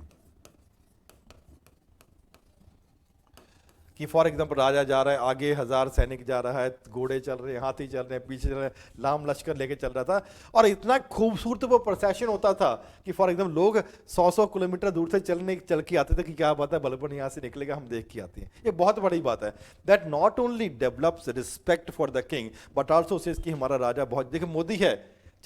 कि फॉर एग्जाम्पल राजा जा रहा है, आगे 1000 सैनिक जा रहा है, घोड़े चल रहे हैं, हाथी चल रहे हैं, पीछे चल रहे हैं, लाम लश्कर लेके चल रहा था। और इतना खूबसूरत वो प्रोसेशन होता था कि फॉर एग्जाम्पल लोग 100-100 किलोमीटर दूर से चल के आते थे कि क्या बात है, बलबन यहाँ से निकलेगा, हम देख के आते हैं। ये बहुत बड़ी बात है, that not only develops respect for the king but also says कि हमारा राजा बहुत, देखिए मोदी है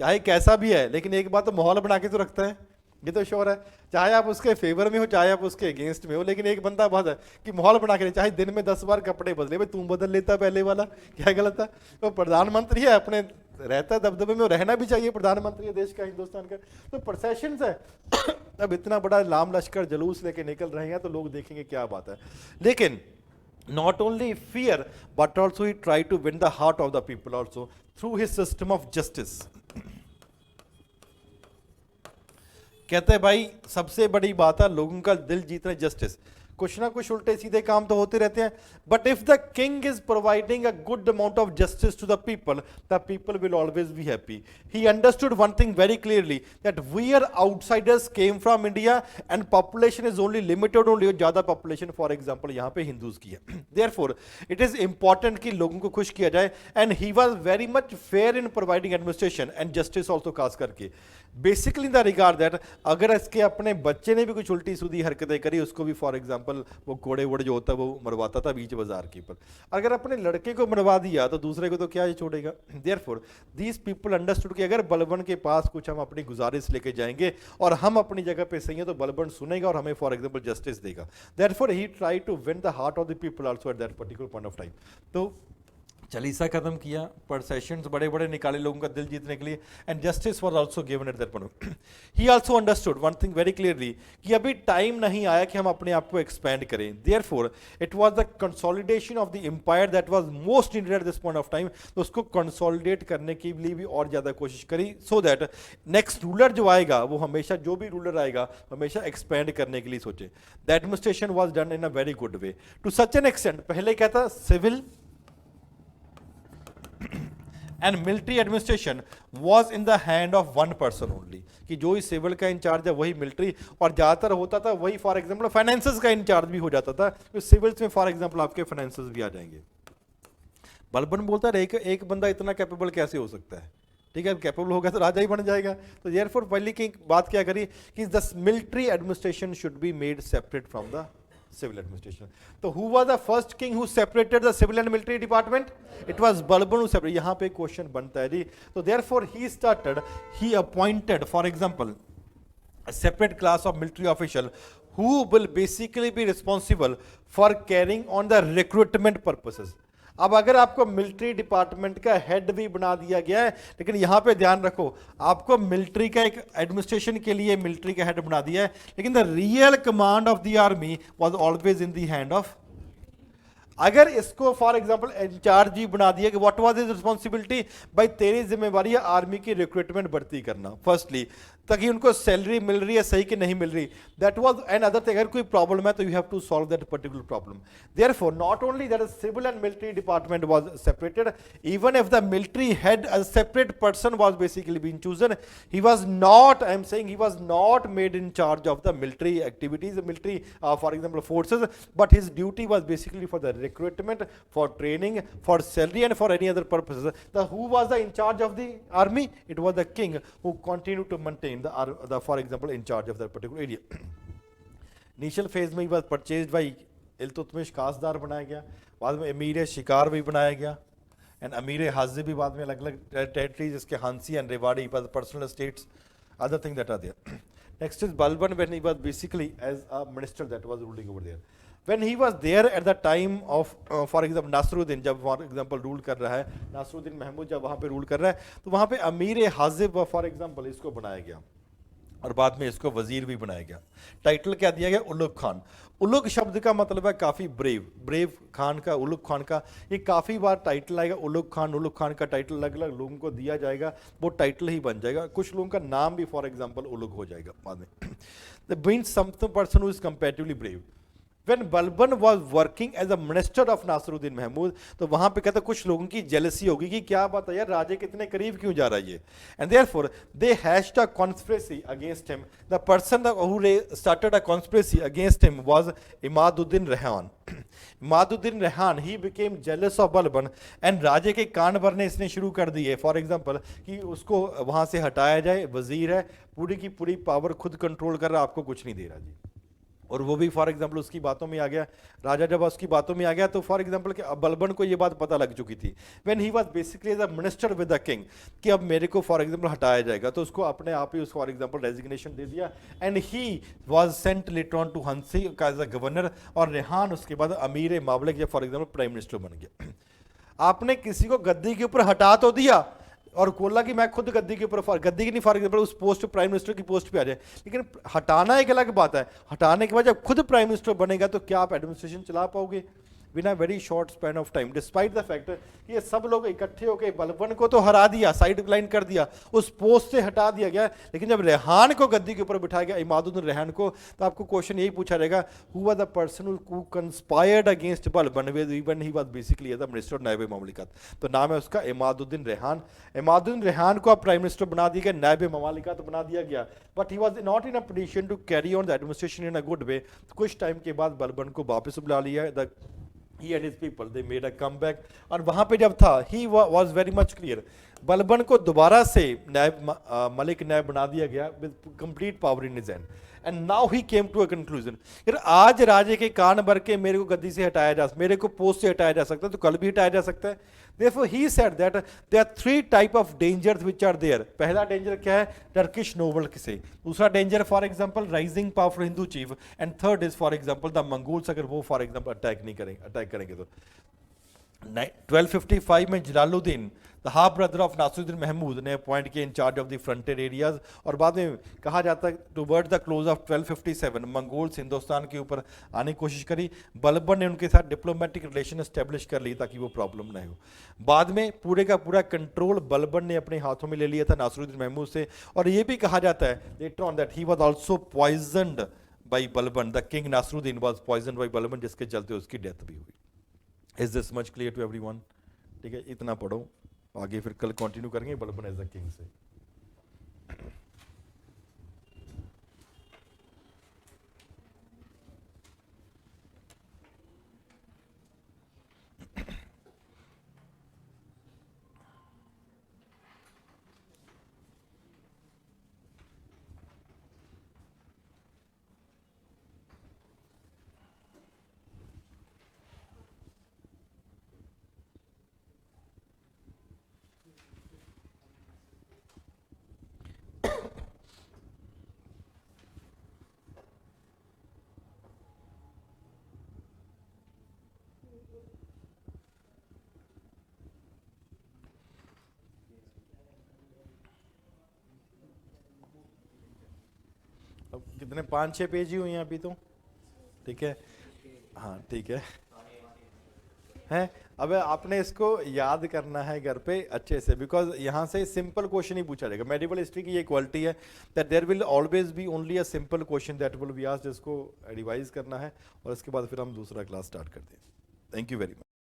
चाहे कैसा भी है, लेकिन एक बात तो माहौल बना के तो रखता है, ये तो श्योर है, चाहे आप उसके फेवर में हो चाहे आप उसके अगेंस्ट में हो, लेकिन एक बंदा बहुत है कि माहौल बना के, चाहे दिन में 10 बार कपड़े बदले, भाई तू बदल लेता पहले वाला, क्या गलत है? तो प्रधानमंत्री है, अपने रहता है दबदबे में, रहना भी चाहिए, प्रधानमंत्री है देश का, हिंदुस्तान का, तो प्रोसेशंस है। अब इतना बड़ा लाम लश्कर जलूस लेके निकल रहे हैं तो लोग देखेंगे क्या बात है। लेकिन not only fear but also he tried to win the heart of the people also through his system of justice। कहते हैं भाई सबसे बड़ी बात है लोगों का दिल जीतना, जस्टिस। कुछ ना कुछ उल्टे सीधे काम तो होते रहते हैं, but if the king is providing a good amount of justice to the people will always be happy. He understood one thing very clearly, that we are outsiders came from India and population is only limited, only ज्यादा population for example यहाँ पे Hindus की है। Therefore it is important कि लोगों को खुश किया जाए, and he was very much fair in providing administration and justice also, खास करके basically in the regard that अगर इसके अपने बच्चे ने भी कुछ उल्टी सीधी हरकतें करी, उसको भी फॉर एग्जांपल वो कोड़े वोड़े जो होता है वो मरवाता था बीच बाजार के ऊपर। अगर अपने लड़के को मरवा दिया तो दूसरे को तो क्या ये छोड़ेगा। देयरफॉर दीज पीपल अंडरस्टूड कि अगर बलबन के पास कुछ हम अपनी गुजारिश लेके जाएंगे और हम अपनी जगह पे सही है तो बलबन सुनेगा और हमें फॉर एग्जांपल जस्टिस देगा। Therefore he try to win the heart of the people also at that particular point of time. तो चालीसा खत्म किया, प्रोसेशंस बड़े बड़े निकाले लोगों का दिल जीतने के लिए, and justice was also given at that point. He also understood one thing very clearly कि अभी टाइम नहीं आया कि हम अपने आप को एक्सपैंड करें। Therefore it was the consolidation of the empire that was most needed at this point of time. तो उसको कंसोलिडेट करने के लिए भी और ज्यादा कोशिश करी, सो दैट नेक्स्ट रूलर जो आएगा वो हमेशा, जो भी रूलर आएगा हमेशा एक्सपैंड करने के लिए सोचे। The administration was done in a very good way to such an extent. पहले क्या था, civil and military administration was in the hand of one person only, कि जो ही सिविल का इंचार्ज है वही मिलिट्री, और ज्यादातर होता था वही फॉर एग्जांपल फाइनेंसेस का इंचार्ज भी हो जाता था, तो सिविल्स में फॉर एग्जांपल आपके फाइनेंसेस भी आ जाएंगे। बलबन बोलता है एक बंदा इतना कैपेबल कैसे हो सकता है, ठीक है, कैपेबल होगा तो राजा ही बन जाएगा। तो देयरफॉर पहले की बात क्या करी कि the military administration should be made separate from the civil administration। तो who was the first king who separated the civil and military department? It was Balban who separated। यहाँ पे क्वेश्चन बनता है जी, तो therefore he appointed for example a separate class of military official who will basically be responsible for carrying on the recruitment purposes। अब अगर आपको military department का head भी बना दिया गया है, लेकिन यहां पे ध्यान रखो आपको मिलिट्री का एक एडमिनिस्ट्रेशन के लिए मिलिट्री का हेड बना दिया है, लेकिन the real command of the army was always in the hand of. अगर इसको फॉर एग्जांपल इंचार्ज ही बना दिया कि व्हाट वाज हिज रिस्पांसिबिलिटी, भाई तेरी जिम्मेवारी है आर्मी की रिक्रूटमेंट भर्ती करना। फर्स्टली ताकि उनको सैलरी मिल रही है सही कि नहीं मिल रही. That was another thing. अगर कोई प्रॉब्लम है तो you have to solve that particular problem. Therefore not only that civil and military department was separated, even if the military head a separate person was basically being chosen, he was not, I am saying he was not made in charge of the military activities, the military for example forces, but his duty was basically for the recruitment, for training, for salary and for any other purposes. Who was the in charge of the army? It was the king who continued to maintain the for example in charge of that particular area. Initial phase में ही was purchased by Iltutmish खासदार बनाया गया, बाद में अमीर शिकार भी बनाया गया, एंड अमीर हाजी भी बाद में अलग अलग टेरिटरीज इसके Hansi and Rewari personal states, other thing that are there. Next is Balban, when he was basically as a minister that was ruling over there. When he was there at the time of for example Nasruddin जब for example rule कर रहा है, नासरुद्दीन महमूद जब वहाँ पे rule कर रहा है, तो वहाँ पे अमीर हाजिब फॉर एग्जाम्पल इसको बनाया गया और बाद में इसको वजीर भी बनाया गया. टाइटल क्या दिया गया? उलुग खान. उलुग शब्द का मतलब है काफ़ी ब्रेव, ब्रेव खान का, उलुग खान का, ये काफ़ी बार टाइटल आएगा. उलुग खान का टाइटल अलग अलग लोगों को दिया जाएगा, वो टाइटल ही बन जाएगा. कुछ लोगों का नाम भी फॉर एग्जाम्पल उलुग हो जाएगा बाद में. The means something person who is comparatively brave. When Balban was working as a minister of Nasruddin Mahmud, तो वहां पे कहते कुछ लोगों की जेलसी होगी कि क्या बात है यार, राजे कितने करीब क्यों जा रहा है ये. And therefore they hatched a conspiracy against him. The person who started a conspiracy against him was Imaduddin Rehan. Imaduddin Rehan, he became jealous of Balban and राजे के कान भरने इसने शुरू कर दिए. फॉर एग्जाम्पल कि उसको वहां से हटाया जाए, वजीर है, पूरी की पूरी पावर खुद कंट्रोल कर रहा, आपको कुछ नहीं दे रहा जी. और वो भी फॉर एग्जांपल उसकी बातों में आ गया. राजा जब उसकी बातों में आ गया तो फॉर एग्जांपल कि बलबन को ये बात पता लग चुकी थी. When he was basically as a minister with the king कि अब मेरे को फॉर एग्जांपल हटाया जाएगा, तो उसको अपने आप ही उसको फॉर एग्जांपल रेजिग्नेशन दे दिया. And he was sent letter on to Hansi as a governor, और रेहान उसके बाद अमीर मामलिक या फॉर एग्जांपल प्राइम मिनिस्टर बन गया. आपने किसी को गद्दी के ऊपर हटा तो दिया और बोला कि मैं खुद गद्दी के ऊपर, गद्दी की नहीं फॉर एग्जाम्पल उस पोस्ट प्राइम मिनिस्टर की पोस्ट पे आ जाए, लेकिन हटाना एक अलग बात है. हटाने के बाद जब खुद प्राइम मिनिस्टर बनेगा तो क्या आप एडमिनिस्ट्रेशन चला पाओगे win a very short span of time. Despite the fact कि ये सब लोग इकट्ठे होकर बलबन को तो हरा दिया, साइड लाइन कर दिया, उस पोस्ट से हटा दिया गया, लेकिन जब रेहान को गद्दी के ऊपर बिठाया गया, इमादुद्दीन रेहान को, तो आपको क्वेश्चन यही पूछा जाएगा who was the person who conspired against Balban when he was basically as the minister Naib Mamlikat. तो नाम है उसका इमादुद्दीन रेहान. इमादुद्दीन रेहान को अब प्राइम मिनिस्टर बना दिया गया, नायब ममलिकत बना दिया गया, but he was not in a position to carry on the administration in a good way. कुछ टाइम के बाद बलबन को वापस बुला लिया. The he and his people they made a comeback. और वहां पे जब था he was very much clear, Balban को दोबारा से नायब मलिक नायब बना दिया गया with complete power in his hand. And now he came to a conclusion, यार आज राजे के कान भर के मेरे को गद्दी से हटाया जा, मेरे को पोस्ट से हटाया जा सकता है, तो कल भी हटाया जा सकता है. Therefore he said that there are three type of dangers which are there. पहला डेंजर क्या है? टर्किश नोबल से. दूसरा danger for example rising powerful Hindu chief, and third is for example the Mongols, अगर वो फॉर एग्जांपल अटैक करेंगे तो. 1255 में Jalaluddin the half brother of Nasiruddin Mahmud ने अपॉइंट किया in charge of the frontier areas. और बाद में कहा जाता है toward the close of 1257 Mongols Hindustan के ऊपर आने की कोशिश करी. बलबन ने उनके साथ डिप्लोमेटिक रिलेशन एस्टेब्लिश कर ली ताकि वो प्रॉब्लम ना हो. बाद में पूरे का पूरा कंट्रोल बलबन ने अपने हाथों में ले लिया था नासरुद्दीन महमूद से. और ये भी कहा जाता है later on that he was also poisoned by Balban. The king Nasiruddin was poisoned by Balban, जिसके चलते उसकी डेथ भी हुई. Is this much clear to everyone? ठीक है, इतना पढ़ो, आगे फिर कल कंटिन्यू करेंगे बलबन एज द किंग से. अब कितने 5-6 पेज ही हुए हैं अभी तो. ठीक है, हाँ ठीक है. है। अब आपने इसको याद करना है घर पे अच्छे से, बिकॉज यहाँ से सिंपल क्वेश्चन ही पूछा जाएगा। मेडिवल हिस्ट्री की ये क्वालिटी है that there will always be only a simple question that will be asked, जिसको रिवाइज करना है और उसके बाद फिर हम दूसरा क्लास स्टार्ट करते हैं। Thank you very much.